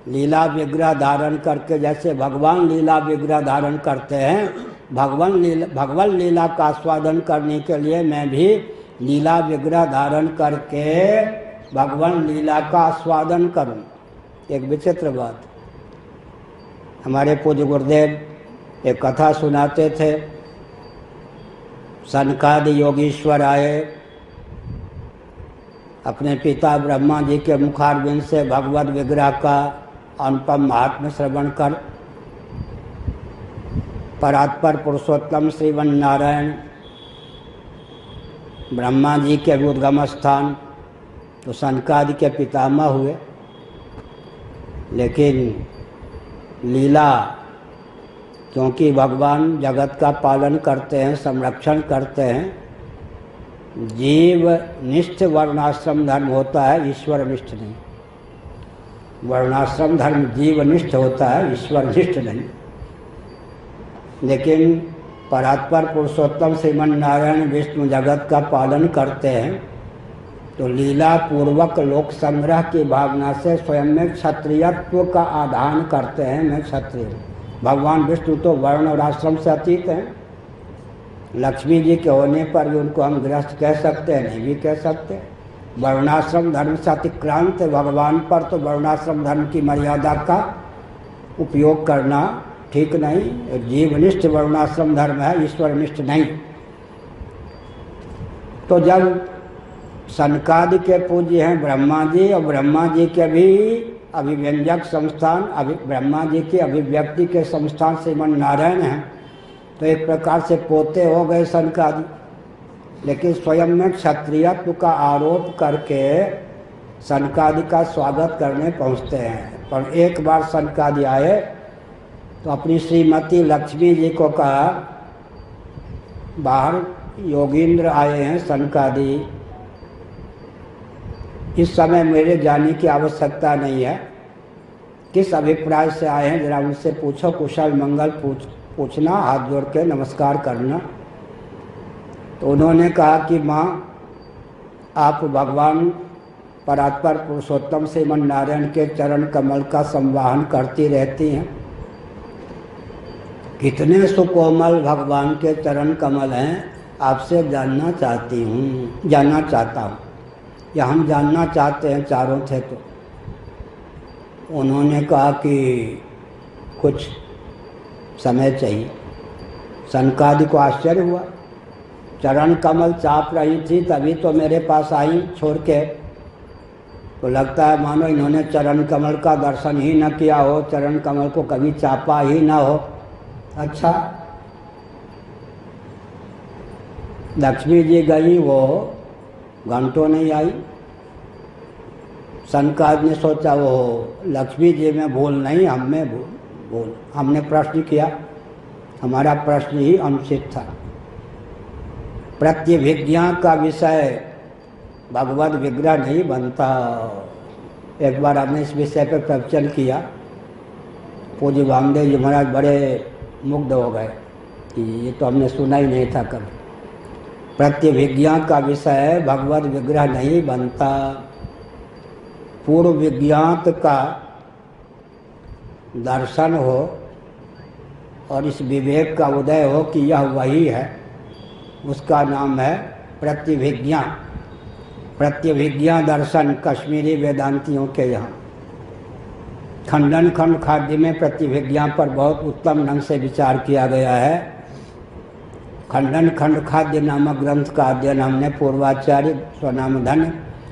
S1: लीला विग्रह धारण करके, जैसे भगवान लीला विग्रह धारण करते हैं, भगवान लीला का आस्वादन करने के लिए मैं भी लीला विग्रह धारण करके भगवान लीला का आस्वादन करूं। एक विचित्र बात, हमारे पूज्य गुरुदेव एक कथा सुनाते थे। सनकादि योगीश्वर आए, अपने पिता ब्रह्मा जी के मुखारविंद से भगवत विग्रह का अनुपम महात्म्य श्रवण कर परात्पर पुरुषोत्तम श्रीवन नारायण ब्रह्मा जी के उद्गम स्थान तो सनकादि के पितामह हुए। लेकिन लीला, क्योंकि भगवान जगत का पालन करते हैं, संरक्षण करते हैं, जीव निष्ठ वर्णाश्रम धर्म होता है, ईश्वर निष्ठ नहीं। वर्णाश्रम धर्म जीव निष्ठ होता है, ईश्वर निष्ठ नहीं। लेकिन परात्पर पुरुषोत्तम श्रीमन नारायण विष्णु जगत का पालन करते हैं, तो लीला पूर्वक लोक संग्रह की भावना से स्वयं में क्षत्रियत्व का आधान करते हैं। मैं क्षत्रिय, भगवान विष्णु तो वर्ण और आश्रम से अतीत हैं। लक्ष्मी जी के होने पर भी उनको हम गृहस्थ कह सकते हैं, नहीं भी कह सकते। वर्णाश्रम धर्म से अतिक्रांत भगवान पर तो वर्णाश्रम धर्म की मर्यादा का उपयोग करना ठीक नहीं। जीवनिष्ठ वर्णाश्रम धर्म है, ईश्वरनिष्ठ नहीं। तो जब सनकादि के पूज्य हैं ब्रह्मा जी, और ब्रह्मा जी के भी अभिव्यंजक संस्थान, ब्रह्मा जी के अभिव्यक्ति के संस्थान श्रीमन नारायण हैं, तो एक प्रकार से पोते हो गए सनकादि। लेकिन स्वयं में क्षत्रियत्व का आरोप करके सनकादि का स्वागत करने पहुँचते हैं। पर एक बार सनकादि आए तो अपनी श्रीमती लक्ष्मी जी को कहा, बाहर योगींद्र आए हैं सनकादि, इस समय मेरे जाने की आवश्यकता नहीं है, किस अभिप्राय से आए हैं जरा उनसे पूछो, कुशल मंगल पूछना, हाथ जोड़ के नमस्कार करना। तो उन्होंने कहा कि माँ, आप भगवान परात्पर पुरुषोत्तम श्रीमन नारायण के चरण कमल का संवाहन करती रहती हैं। कितने सुकोमल भगवान के चरण कमल हैं, आपसे जानना चाहती हूँ, जानना चाहता हूँ, या हम जानना चाहते हैं चारों थे। तो उन्होंने कहा कि कुछ समय चाहिए। सनकादि को आश्चर्य हुआ, चरण कमल चाप रही थी तभी तो मेरे पास आई छोड़ के। तो लगता है मानो इन्होंने चरण कमल का दर्शन ही न किया हो, चरण कमल को कभी चापा ही ना हो। अच्छा, लक्ष्मी जी गई, वो घंटों नहीं आई। सनकाद ने सोचा वो लक्ष्मी जी में भूल नहीं, हम में भूल। हमने प्रश्न किया, हमारा प्रश्न ही अनुचित था। प्रत्यभिज्ञा का विषय भगवत विग्रह नहीं बनता। एक बार हमने इस विषय पर प्रवचन किया, पूज्य वामदेव जी महाराज बड़े मुग्ध हो गए कि ये तो हमने सुना ही नहीं था कभी। प्रत्यभिज्ञा का विषय भगवत विग्रह नहीं बनता। पूर्व विज्ञात का दर्शन हो और इस विवेक का उदय हो कि यह वही है, उसका नाम है प्रत्यभिज्ञा। प्रत्यभिज्ञा दर्शन कश्मीरी वेदांतियों के यहाँ खंडन खंड खाद्य में प्रत्यभिज्ञा पर बहुत उत्तम ढंग से विचार किया गया है। खंडन खंड खाद्य नामक ग्रंथ का अध्ययन हमने पूर्वाचार्य स्वनामधन्य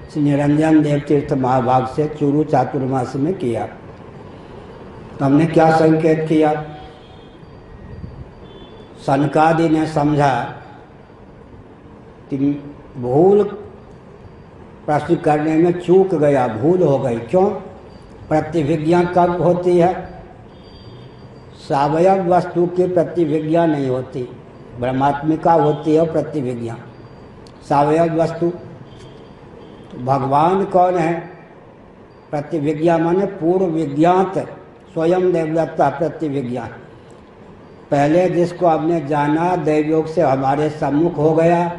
S1: श्री निरंजन देव तीर्थ महाभाग से चूरू चातुर्मास में किया। तो हमने क्या संकेत किया, सनकादि ने समझा कि भूल प्रश्न करने में चूक गया, भूल हो गई। क्यों? प्रतिभिज्ञा कब होती है? सावयव वस्तु की प्रतिभिज्ञा नहीं होती, ब्रह्मात्मिका होती है प्रतिभिज्ञा। सावयव वस्तु भगवान कौन है? प्रतिभिज्ञा माने पूर्व विज्ञात, स्वयं देवदत्ता प्रतिभिज्ञा। पहले जिसको हमने जाना दैवयोग से हमारे सम्मुख हो गया,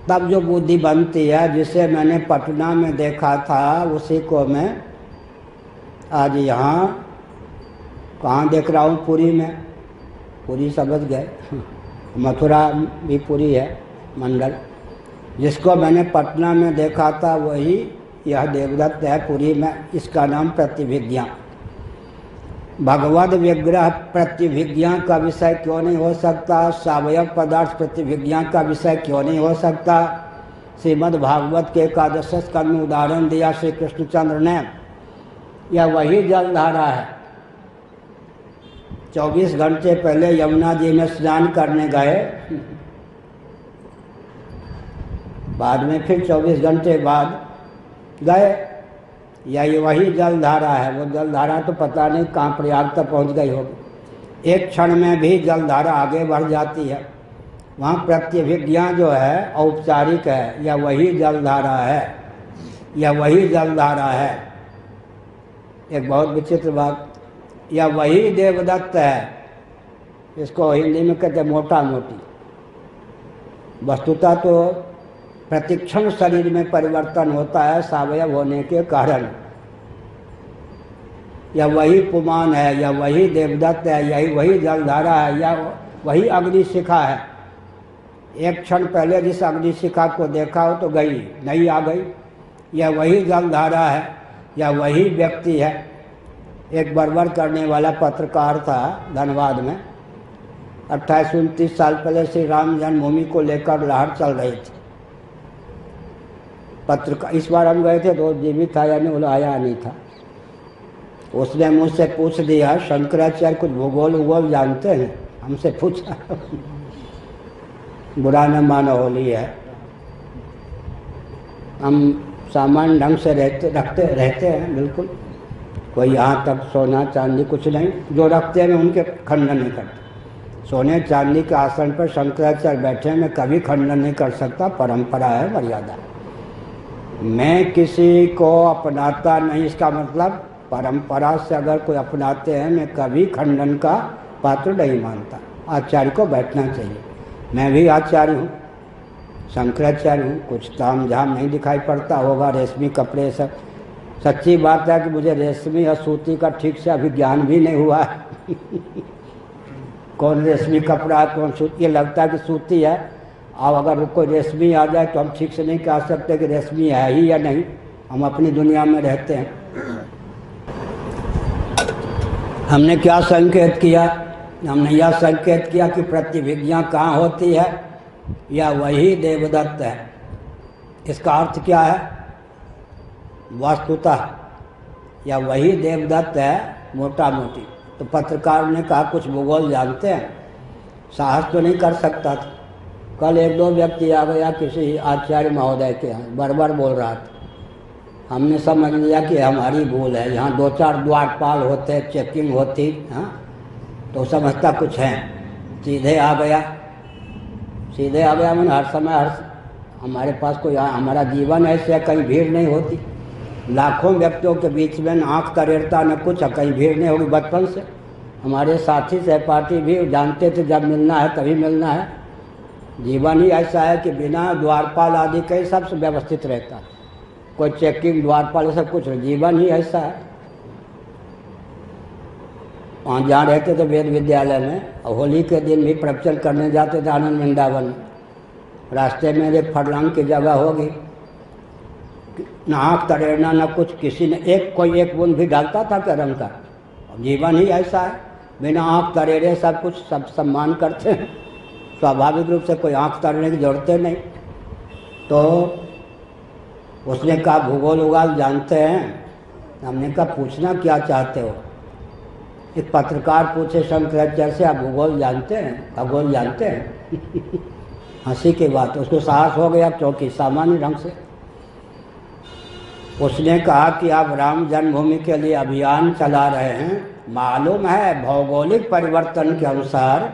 S1: तब जो बुद्धि बनती है, जिसे मैंने पटना में देखा था उसी को मैं आज यहाँ कहाँ देख रहा हूँ, पुरी में। पुरी समझ गए, मथुरा भी पुरी है मंडल। जिसको मैंने पटना में देखा था वही यह देवदत्त है पुरी में। इसका नाम प्रतिभिज्ञा। भगवद विग्रह प्रतिभिज्ञा का विषय क्यों नहीं हो सकता? सावयव पदार्थ प्रतिभिज्ञा का विषय क्यों नहीं हो सकता? श्रीमद् भागवत के एकादश स्कंद में उदाहरण दिया श्री कृष्णचंद्र ने। यह वही जलधारा है। 24 घंटे पहले यमुना जी में स्नान करने गए, बाद में फिर 24 घंटे बाद गए, यही वही जलधारा है। वो जलधारा तो पता नहीं कहाँ प्रयाग तक पहुँच गई होगी। एक क्षण में भी जलधारा आगे बढ़ जाती है। वहाँ प्रत्यभिज्ञा जो है औपचारिक है, यह वही जलधारा है, यह वही जलधारा है। एक बहुत विचित्र बात, यह वही देवदत्त है। इसको हिंदी में कहते मोटा मोटी। वस्तुतः तो प्रतिक्षण शरीर में परिवर्तन होता है सावयव होने के कारण। यह वही पुमान है, यह वही देवदत्त है, यही वही जलधारा है, यह वही अग्निशिखा है। एक क्षण पहले जिस अग्निशिखा को देखा हो तो गई, नहीं आ गई। यह वही जलधारा है, यह वही व्यक्ति है। एक बर्बर करने वाला पत्रकार था धनबाद में। 28-29 साल पहले श्री राम जन्मभूमि को लेकर लहर चल रही थी। पत्रकार, इस बार हम गए थे तो जीवित था या नहीं, बोला आया नहीं था। उसने मुझसे पूछ दिया, शंकराचार्य कुछ भूगोल उगोल जानते हैं? हमसे पूछा। बुरा न मानो, होली है, हम सामान्य ढंग से रहते हैं बिल्कुल। कोई यहाँ तक सोना चांदी कुछ नहीं, जो रखते हैं उनके खंडन नहीं करते। सोने चांदी के आसन पर शंकराचार्य बैठे, मैं कभी खंडन नहीं कर सकता, परंपरा है, मर्यादा। मैं किसी को अपनाता नहीं, इसका मतलब परंपरा से अगर कोई अपनाते हैं मैं कभी खंडन का पात्र नहीं मानता। आचार्य को बैठना चाहिए। मैं भी आचार्य हूँ, शंकराचार्य हूँ, कुछ ताम झाम नहीं दिखाई पड़ता होगा, रेशमी कपड़े सब। सच्ची बात है कि मुझे रेशमी और सूती का ठीक से अभी ज्ञान भी नहीं हुआ है। कौन रेशमी कपड़ा है, कौन सूती, ये लगता है कि सूती है। अब अगर कोई रेशमी आ जाए तो हम ठीक से नहीं कह सकते कि रेशमी है ही या नहीं, हम अपनी दुनिया में रहते हैं। हमने क्या संकेत किया? हमने यह संकेत किया कि प्रतिभिज्ञा कहाँ होती है, या वही देवदत्त है। इसका अर्थ क्या है? वस्तुतः या वही देवदत्त है मोटा मोटी। तो पत्रकार ने कहा कुछ भूगोल जानते हैं? साहस तो नहीं कर सकता था। कल एक दो व्यक्ति आ गया किसी आचार्य महोदय के यहाँ, बरबर बोल रहा था। हमने समझ लिया कि हमारी भूल है, यहाँ दो चार द्वारपाल होते, चेकिंग होती, हाँ, तो समझता कुछ है। सीधे आ गया मैंने हर समय हमारे पास कोई हमारा जीवन ऐसे कहीं भीड़ नहीं होती। लाखों व्यक्तियों के बीच में आँख तरेरता न कुछ, कहीं भीड़ नहीं होगी। बचपन से हमारे साथी सहपाठी भी जानते थे जब मिलना है तभी मिलना है। जीवन ही ऐसा है कि बिना द्वारपाल आदि के सब व्यवस्थित रहता है। कोई चेकिंग द्वारपाल सब कुछ, जीवन ही ऐसा है। वहाँ जहाँ रहते थे वेद विद्यालय में, होली के दिन भी प्रवचन करने जाते थे आनंद वृंदावन। रास्ते में एक फरलांग की जगह होगी, न आँख तरेरना न कुछ, किसी ने कोई एक बूंद भी डालता था क्या रंग का? जीवन ही ऐसा है, बिना आँख तरेरे सब कुछ, सब सम्मान करते हैं। स्वाभाविक रूप से कोई आँख तरेने की जरूरत नहीं। तो उसने कहा भूगोल उगाल जानते हैं? हमने कहा पूछना क्या चाहते हो? एक पत्रकार पूछे शंकराचार्य से आप भूगोल जानते हैं, खगोल जानते हैं? हंसी की बात, उसको साहस हो गया क्योंकि सामान्य ढंग से। उसने कहा कि आप राम जन्मभूमि के लिए अभियान चला रहे हैं, मालूम है भौगोलिक परिवर्तन के अनुसार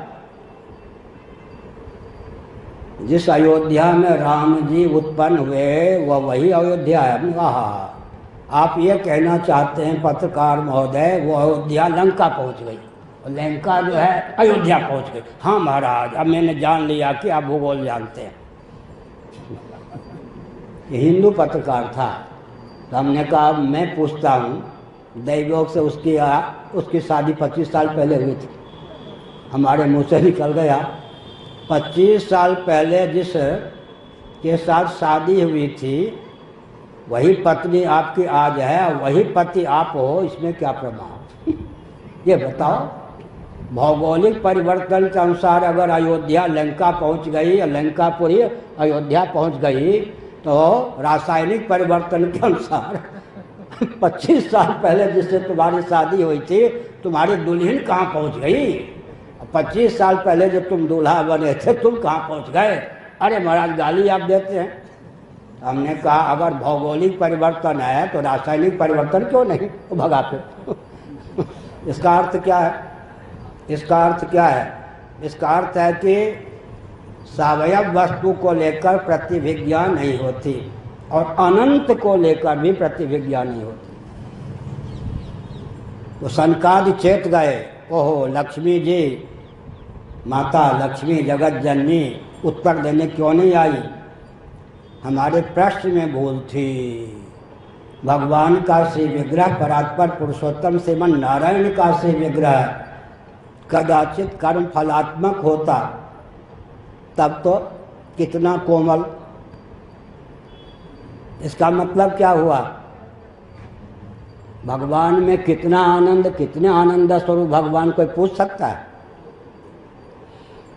S1: जिस अयोध्या में राम जी उत्पन्न हुए वह वही अयोध्या है। हमने कहा आप ये कहना चाहते हैं पत्रकार महोदय वो अयोध्या लंका पहुंच गई और लंका जो है अयोध्या पहुंच गई? हाँ महाराज, अब मैंने जान लिया कि आप भूगोल जानते हैं। ये हिंदू पत्रकार था। तो हमने कहा मैं पूछता हूँ, दैवयोग से उसकी शादी 25 साल पहले हुई थी। हमारे मुँह से निकल गया 25 साल पहले जिस के साथ शादी हुई थी वही पत्नी आपकी आज है और वही पति आप हो, इसमें क्या प्रमाण? ये बताओ। भौगोलिक परिवर्तन के अनुसार अगर अयोध्या लंका पहुंच गई और लंकापुरी अयोध्या पहुंच गई, तो रासायनिक परिवर्तन के अनुसार 25 साल पहले जिससे तुम्हारी शादी हुई थी तुम्हारी दुल्हन कहाँ पहुंच गई? 25 साल पहले जब तुम दूल्हा बने थे तुम कहाँ पहुंच गए? अरे महाराज गाली आप देते हैं। हमने कहा अगर भौगोलिक परिवर्तन है तो रासायनिक परिवर्तन क्यों नहीं? तो भगा फिर। इसका अर्थ क्या है? इसका अर्थ क्या है? इसका अर्थ है कि सावयव वस्तु को लेकर प्रतिभिज्ञा नहीं होती और अनंत को लेकर भी प्रतिभिज्ञा नहीं होती। तो सनकादि चेत गए, ओहो लक्ष्मी जी, माता लक्ष्मी जगत जननी उत्तर देने क्यों नहीं आई? हमारे प्रश्न में भूल थी। भगवान का श्री विग्रह परात्पर पुरुषोत्तम श्रीमन नारायण का श्री विग्रह कदाचित कर्म फलात्मक होता तब तो कितना कोमल। इसका मतलब क्या हुआ? भगवान में कितना आनंद, कितने आनंद स्वरूप भगवान कोई पूछ सकता है?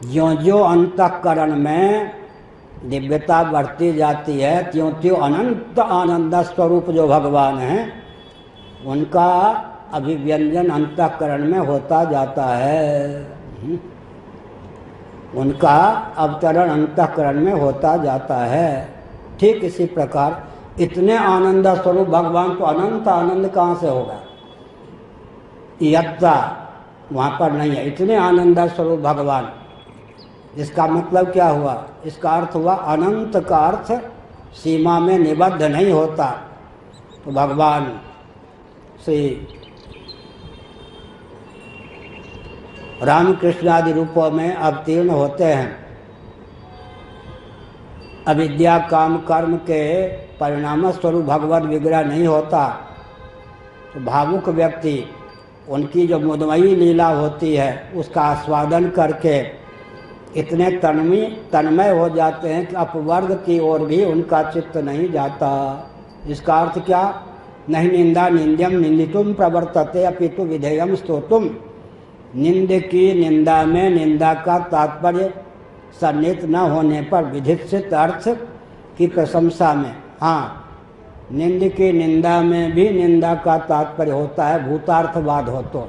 S1: ज्यों ज्यों अंतःकरण में दिव्यता बढ़ती जाती है त्यों त्यों अनंत आनंद स्वरूप जो भगवान हैं उनका अभिव्यंजन अंतःकरण में होता जाता है। उनका अवतरण अंतःकरण में होता जाता है। ठीक इसी प्रकार इतने आनंद स्वरूप भगवान, तो अनंत आनंद कहाँ से होगा? यत्ता वहाँ पर नहीं है। इतने आनंद स्वरूप भगवान, इसका मतलब क्या हुआ? इसका अर्थ हुआ अनंत का अर्थ सीमा में निबद्ध नहीं होता। तो भगवान श्री रामकृष्ण आदि रूपों में अवतीर्ण होते हैं। अविद्या काम कर्म के परिणाम स्वरूप भगवत विग्रह नहीं होता, तो भावुक व्यक्ति उनकी जो मुदमयी लीला होती है उसका आस्वादन करके इतने तन्मय हो जाते हैं कि अपवर्ग की ओर भी उनका चित्त नहीं जाता। इसका अर्थ क्या? नहीं निंदा निंद्यम निंदितुम प्रवर्तते अपितु विधेयम स्तोतुम। निंद की निंदा में निंदा का तात्पर्य सन्निहित न होने पर विधित अर्थ की प्रशंसा में, हाँ, निंद की निंदा में भी निंदा का तात्पर्य होता है भूतार्थवाद हो तो।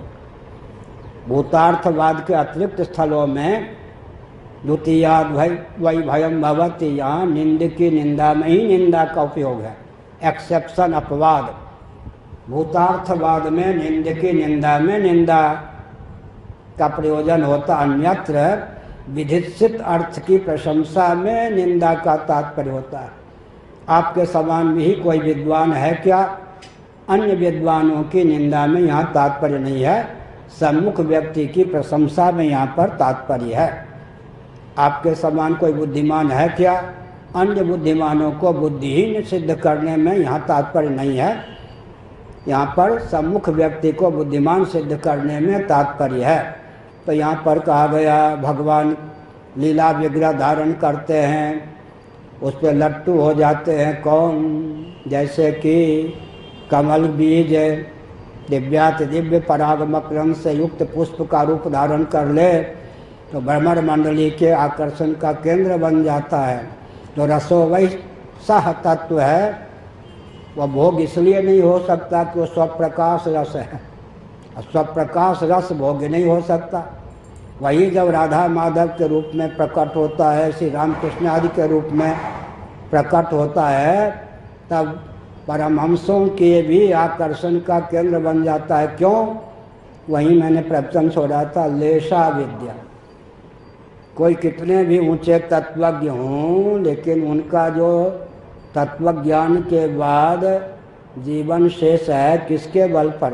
S1: भूतार्थवाद के अतिरिक्त स्थलों में द्वितीयाद वही भयम भवति, यहाँ निंद की निंदा में ही निंदा का उपयोग है, एक्सेप्शन अपवाद। भूतार्थवाद में निंद की निंदा में निंदा का प्रयोजन होता, अन्यत्र विधित अर्थ की प्रशंसा में निंदा का तात्पर्य होता है। आपके समान भी कोई विद्वान है क्या? अन्य विद्वानों की निंदा में यहाँ तात्पर्य नहीं है, सम्मुख व्यक्ति की प्रशंसा में यहाँ पर तात्पर्य है। आपके समान कोई बुद्धिमान है क्या? अन्य बुद्धिमानों को बुद्धिहीन सिद्ध करने में यहाँ तात्पर्य नहीं है, यहाँ पर सम्मुख व्यक्ति को बुद्धिमान सिद्ध करने में तात्पर्य है। तो यहाँ पर कहा गया भगवान लीला विग्रह धारण करते हैं, उस पर लट्टू हो जाते हैं। कौन? जैसे कि कमल बीज दिव्यात दिव्य पराग मकरंद से युक्त पुष्प का रूप धारण कर ले तो भ्रमर मंडली के आकर्षण का केंद्र बन जाता है। जो रसो वही सह तत्व है वह भोग इसलिए नहीं हो सकता कि वो स्वप्रकाश रस है, स्वप्रकाश रस भोग नहीं हो सकता। वही जब राधा माधव के रूप में प्रकट होता है, श्री रामकृष्ण आदि के रूप में प्रकट होता है, तब परमहंसों के भी आकर्षण का केंद्र बन जाता है। क्यों? वहीं मैंने प्रवचन छोड़ा था, लेशा विद्या। कोई कितने भी ऊंचे तत्वज्ञ हों, लेकिन उनका जो तत्वज्ञान के बाद जीवन शेष है किसके बल पर?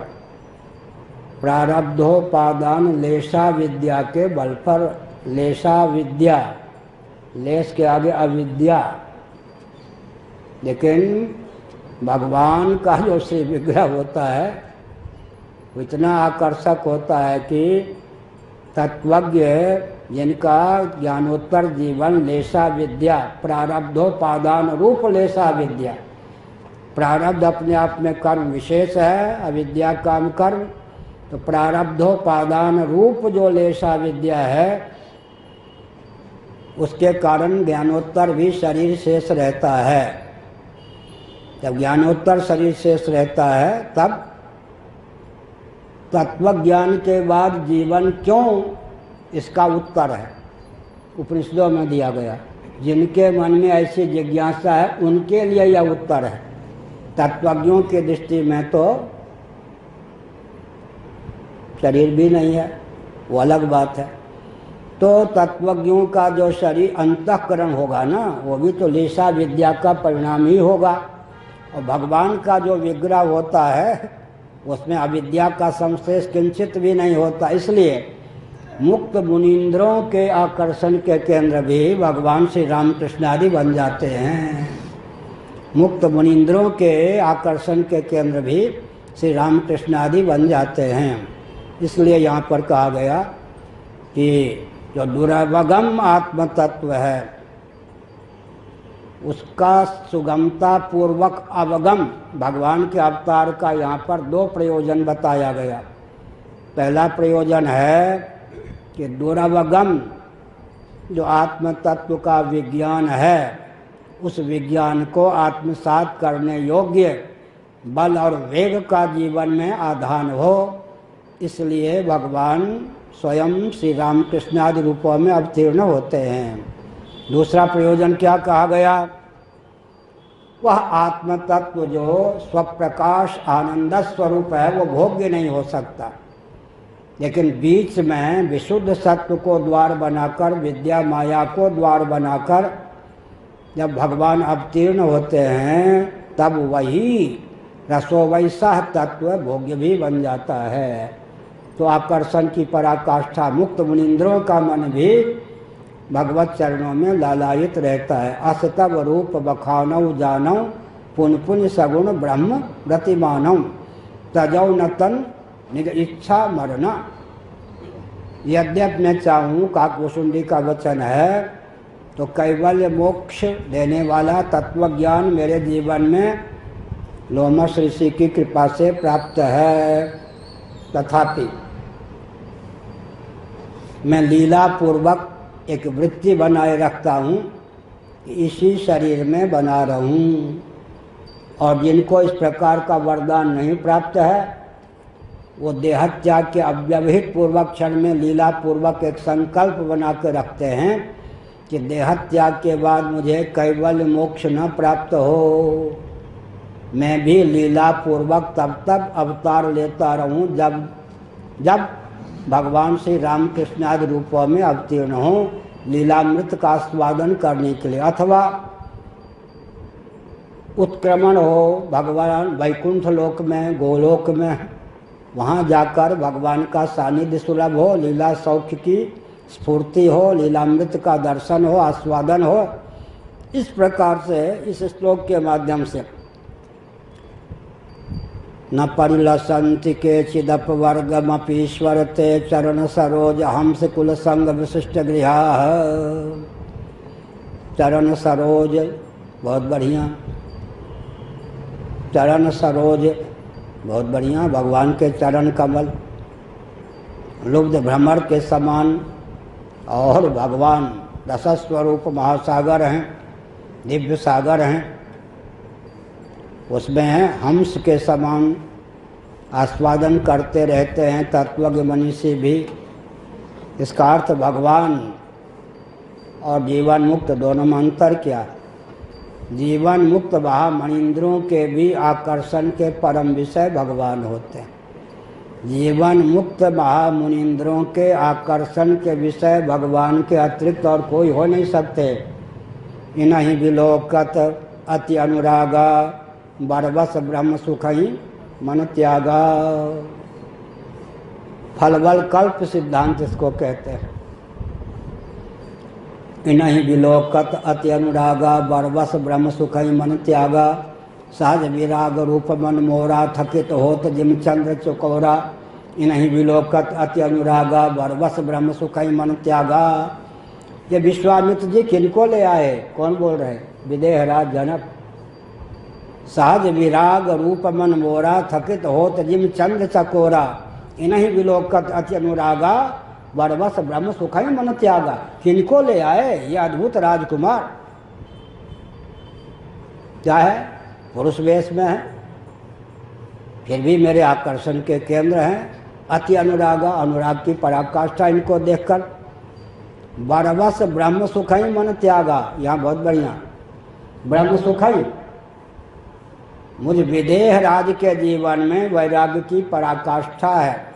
S1: प्रारब्धोपादान लेशा विद्या के बल पर। लेशा विद्या, लेश के आगे अविद्या। लेकिन भगवान का जो श्री विग्रह होता है वो इतना आकर्षक होता है कि तत्वज्ञ जिनका ज्ञानोत्तर जीवन लेशा विद्या, प्रारब्धोपादान रूप लेशा विद्या। प्रारब्ध अपने आप में कर्म विशेष है, अविद्या काम कर्म, तो प्रारब्धोपादान रूप जो लेशा विद्या है उसके कारण ज्ञानोत्तर भी शरीर शेष रहता है। जब ज्ञानोत्तर शरीर शेष रहता है तब तत्वज्ञान के बाद जीवन क्यों, इसका उत्तर है उपनिषदों में दिया गया। जिनके मन में ऐसी जिज्ञासा है उनके लिए यह उत्तर है। तत्वज्ञों की दृष्टि में तो शरीर भी नहीं है, वो अलग बात है। तो तत्वज्ञों का जो शरीर अंतःकरण होगा ना, वो भी तो लेशा विद्या का परिणाम ही होगा। और भगवान का जो विग्रह होता है उसमें अविद्या का संशेष किंचित भी नहीं होता। इसलिए मुक्त मुनींद्रों के आकर्षण के केंद्र भी भगवान श्री रामकृष्ण आदि बन जाते हैं। मुक्त मुनींद्रों के आकर्षण के केंद्र भी श्री रामकृष्ण आदि बन जाते हैं। इसलिए यहाँ पर कहा गया कि जो दुरवगम आत्म तत्व है उसका सुगमता पूर्वक अवगम, भगवान के अवतार का यहाँ पर दो प्रयोजन बताया गया। पहला प्रयोजन है कि दुरवगम जो आत्म तत्व का विज्ञान है उस विज्ञान को आत्मसात करने योग्य बल और वेग का जीवन में आधान हो, इसलिए भगवान स्वयं श्री रामकृष्ण आदि रूपों में अवतीर्ण होते हैं। दूसरा प्रयोजन क्या कहा गया? वह आत्म तत्व जो स्वप्रकाश आनंद स्वरूप है वो भोग्य नहीं हो सकता, लेकिन बीच में विशुद्ध सत्व को द्वार बनाकर, विद्या माया को द्वार बनाकर जब भगवान अवतीर्ण होते हैं तब वही रसोवैसा तत्व भोग्य भी बन जाता है। तो आकर्षण की पराकाष्ठा मुक्त मुनींद्रों का मन भी भगवत चरणों में लालायित रहता है। असतव रूप बखानौ जानौ पुन पुन सगुण ब्रह्म गतिमानौ तजौ न तन निज इच्छा मरना। यद्यप मैं चाहूँ, काकभूषुंडी का वचन है, तो कैवल्य मोक्ष देने वाला तत्वज्ञान मेरे जीवन में लोमश ऋषि की कृपा से प्राप्त है। तथापि मैं लीला पूर्वक एक वृत्ति बनाए रखता हूँ कि इसी शरीर में बना रहूं, और जिनको इस प्रकार का वरदान नहीं प्राप्त है वो देहत्याग के अव्यवहित पूर्वक क्षण में लीला पूर्वक एक संकल्प बना के रखते हैं कि देहत्याग के बाद मुझे कैवल्य मोक्ष न प्राप्त हो। मैं भी लीला पूर्वक तब तक अवतार लेता रहूं जब जब भगवान श्री रामकृष्ण आदि रूपों में अवतीर्ण हो लीलामृत का आस्वादन करने के लिए, अथवा उत्क्रमण हो भगवान वैकुंठ लोक में, गोलोक में, वहाँ जाकर भगवान का सानिध्य सुलभ हो, लीला सौख्य की स्फूर्ति हो, लीलामृत का दर्शन हो, आस्वादन हो। इस प्रकार से इस श्लोक के माध्यम से न परिलसन्ति केचिदपवर्गमपीश्वर ते चरण सरोज हंस कुल संग विशिष्ट गृहाः। चरण सरोज बहुत बढ़िया, चरण सरोज बहुत बढ़िया, भगवान के चरण कमल लुब्ध भ्रमर के समान, और भगवान रसस्वरूप महासागर हैं, दिव्य सागर हैं, उसमें हैं हंस के समान आस्वादन करते रहते हैं तत्वज्ञ मनीषी भी। इसका अर्थ भगवान और जीवन मुक्त दोनों में अंतर क्या? जीवन मुक्त महामणिंद्रों के भी आकर्षण के परम विषय भगवान होते हैं। जीवन मुक्त महामुनिंद्रों के आकर्षण के विषय भगवान के अतिरिक्त और कोई हो नहीं सकते। इन्हीं विलोकत अति अनुरागा बरबस ब्रह्म सुखई मन त्यागा। फलबल कल्प सिद्धांत इसको कहते हैं। इन्हीं विलोकत अति अनुरागा बरबस ब्रह्म सुखई मन त्यागा। सहज विराग रूप मन मोरा थकित होत जिम चंद्र चकोरा। इन्हीं विलोकत अति अनुरागा बरबस ब्रह्म सुखई मन त्यागा। ये विश्वामित्र जी किनको ले आए? कौन बोल रहे? विदेहराज जनक। सहज विराग रूप मन मोरा थकित होत जिम चंद्र चकोरा। इन्हीं विलोकत अति अनुरागा बरबस ब्रह्म सुखई मन त्यागा। किनको ले आए? ये अद्भुत राजकुमार। क्या है? पुरुष वेश में है, फिर भी मेरे आकर्षण के केंद्र हैं। अति अनुरागा, अनुराग की पराकाष्ठा इनको देखकर। बरबस ब्रह्म सुखई मन त्यागा, यहाँ बहुत बढ़िया। ब्रह्म सुखई, मुझ विदेह राज के जीवन में वैराग्य की पराकाष्ठा है।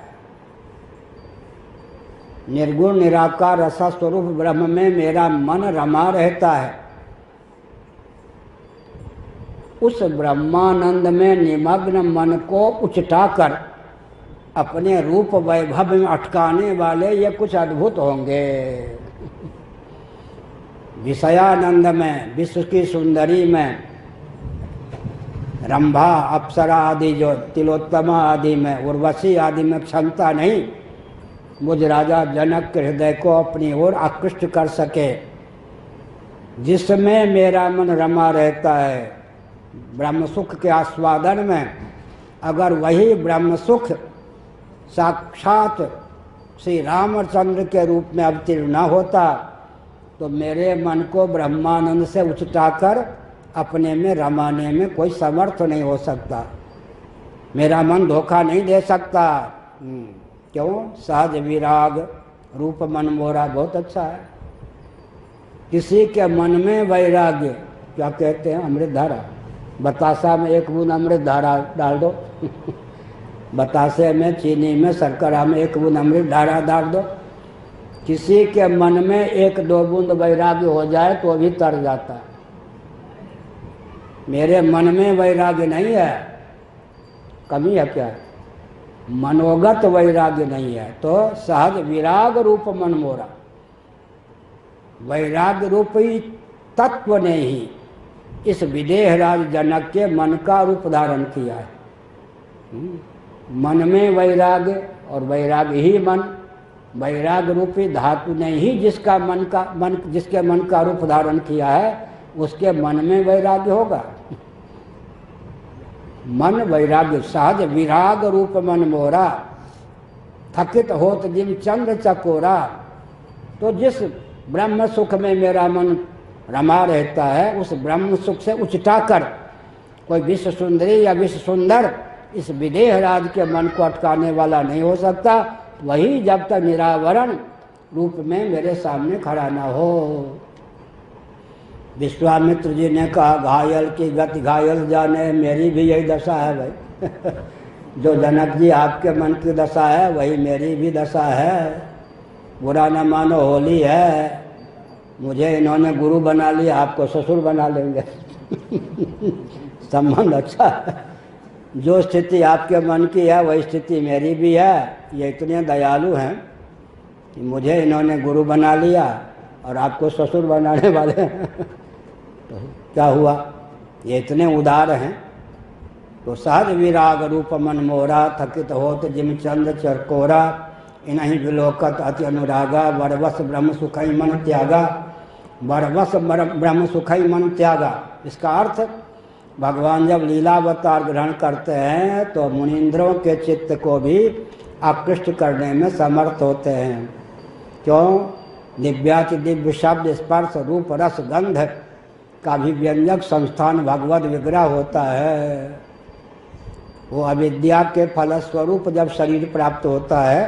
S1: निर्गुण निराकार रसा स्वरूप ब्रह्म में मेरा मन रमा रहता है। उस ब्रह्मानंद में निमग्न मन को उचटाकर अपने रूप वैभव में अटकाने वाले ये कुछ अद्भुत होंगे। विषयानंद में, विश्व की सुंदरी में, रंभा अप्सरा आदि जो तिलोत्तमा आदि में, उर्वशी आदि में क्षमता नहीं मुझ राजा जनक के हृदय को अपनी ओर आकृष्ट कर सके। जिसमें मेरा मन रमा रहता है ब्रह्म सुख के आस्वादन में, अगर वही ब्रह्म सुख साक्षात श्री रामचंद्र के रूप में अवतीर्ण न होता तो मेरे मन को ब्रह्मानंद से उचटाकर अपने में रमाने में कोई समर्थ नहीं हो सकता। मेरा मन धोखा नहीं दे सकता। क्यों? सहज विराग रूप मन मोरा बहुत अच्छा है। किसी के मन में वैराग्य, क्या कहते हैं, अमृत धारा। बतासा में एक बूंद अमृत धारा डाल दो बतासे में, चीनी में, शर्करा में एक बूंद अमृत धारा डाल दो। किसी के मन में एक दो बूंद वैराग्य हो जाए तो भी तर जाता है। मेरे मन में वैराग्य नहीं है, कमी है क्या? मनोगत वैराग्य नहीं है। तो सहज विराग रूप मन मोरा, वैराग्य रूपी तत्व ने ही इस विदेहराज जनक के मन का रूप धारण किया है। मन में वैराग्य, और वैराग्य ही मन, वैराग्य रूपी धातु ने ही जिसके मन का रूप धारण किया है, उसके मन में वैराग्य होगा। मन वैराग्य सहज विराग रूप मन मोरा, थकित होत जिम चंद्र चकोरा। तो जिस ब्रह्म सुख में मेरा मन रमा रहता है, उस ब्रह्म सुख से उचटाकर कोई विश्व सुंदरी या विश्व सुंदर इस विदेहराज के मन को अटकाने वाला नहीं हो सकता। वही जब तक निरावरण रूप में मेरे सामने खड़ा ना हो। विश्वामित्र जी ने कहा, घायल की गति घायल जाने, मेरी भी यही दशा है भाई। जो जनक जी आपके मन की दशा है, वही मेरी भी दशा है। बुरा न मानो, होली है, मुझे इन्होंने गुरु बना लिया, आपको ससुर बना लेंगे। संबंध अच्छा है। जो स्थिति आपके मन की है, वही स्थिति मेरी भी है। ये इतने दयालु हैं कि मुझे इन्होंने गुरु बना लिया और आपको ससुर बनाने वाले हैं। तो क्या हुआ, ये इतने उदार हैं। तो सहज विराग रूप मन मोरा, थकित होत जिम चंद चरकोरा। इन्हीं विलोकत अति अनुरागा, बरवस ब्रह्म सुखई मन त्यागा। बरवस ब्रह्म सुखई मन त्यागा, इसका अर्थ भगवान जब लीलावतार ग्रहण करते हैं तो मुनींद्रों के चित्त को भी आकृष्ट करने में समर्थ होते हैं। क्यों? दिव्याति दिव्य शब्द स्पर्श रूप रस गंध का भी व्यंजक संस्थान भगवद विग्रह होता है। वो अविद्या के फलस्वरूप जब शरीर प्राप्त होता है,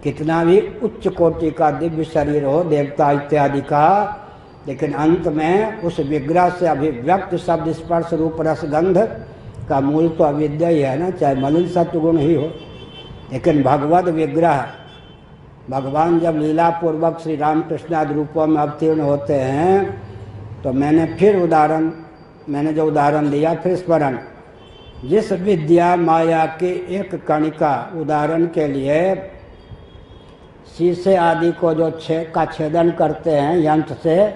S1: कितना भी उच्च कोटि का दिव्य शरीर हो, देवता इत्यादि का, लेकिन अंत में उस विग्रह से अभिव्यक्त शब्द स्पर्श रूप रस गंध का मूल तो अविद्या ही है ना, चाहे मलिन सत्वगुण ही हो। लेकिन भगवद विग्रह, भगवान जब लीला पूर्वक श्री रामकृष्ण आदि रूपों में अवतीर्ण होते हैं, तो मैंने जो उदाहरण दिया फिर स्मरण, जिस विद्या माया के एक कणिका, उदाहरण के लिए शीशे आदि को जो छेदन करते हैं यंत्र से,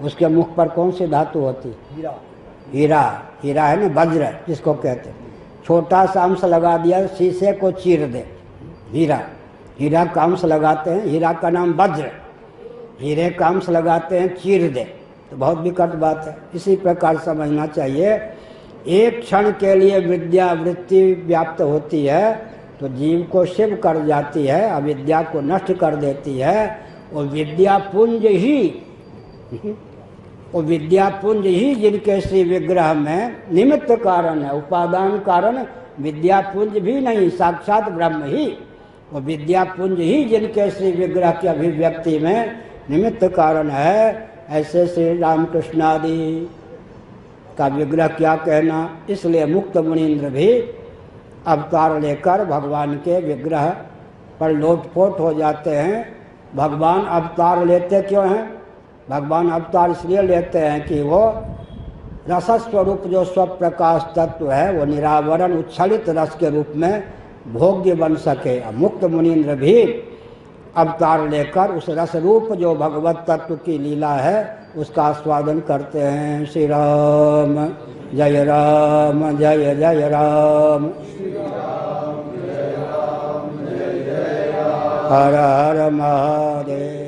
S1: उसके मुख पर कौन सी धातु होती? हीरा। हीरा है ना, वज्र जिसको कहते हैं। छोटा सा अंश लगा दिया, शीशे को चीर दे, हीरा। हीरा का अंश लगाते हैं, हीरा का नाम वज्र। हीरे का अंश लगाते हैं, चीर दे, तो बहुत विकट बात है। इसी प्रकार समझना चाहिए, एक क्षण के लिए विद्या वृत्ति व्याप्त होती है तो जीव को शिव कर जाती है, अविद्या को नष्ट कर देती है। और विद्या पुंज ही जिनके श्री विग्रह में निमित्त कारण है, उपादान कारण विद्या पुंज भी नहीं, साक्षात ब्रह्म ही। और विद्या पुंज ही जिनके श्री विग्रह की अभिव्यक्ति में निमित्त कारण है। ऐसे श्री रामकृष्ण आदि का विग्रह क्या कहना। इसलिए मुक्त मुनींद्र भी अवतार लेकर भगवान के विग्रह पर लोटपोट हो जाते हैं। भगवान अवतार लेते क्यों हैं? भगवान अवतार इसलिए लेते हैं कि वो रसस्वरूप जो स्वप्रकाश तत्व है, वो निरावरण उच्छलित रस के रूप में भोग्य बन सके। मुक्त मुनींद्र भी अवतार लेकर उस रस रूप जो भगवत तत्व की लीला है, उसका आस्वादन करते हैं। श्री राम जय राम, जय जय राम। हर हर महादेव।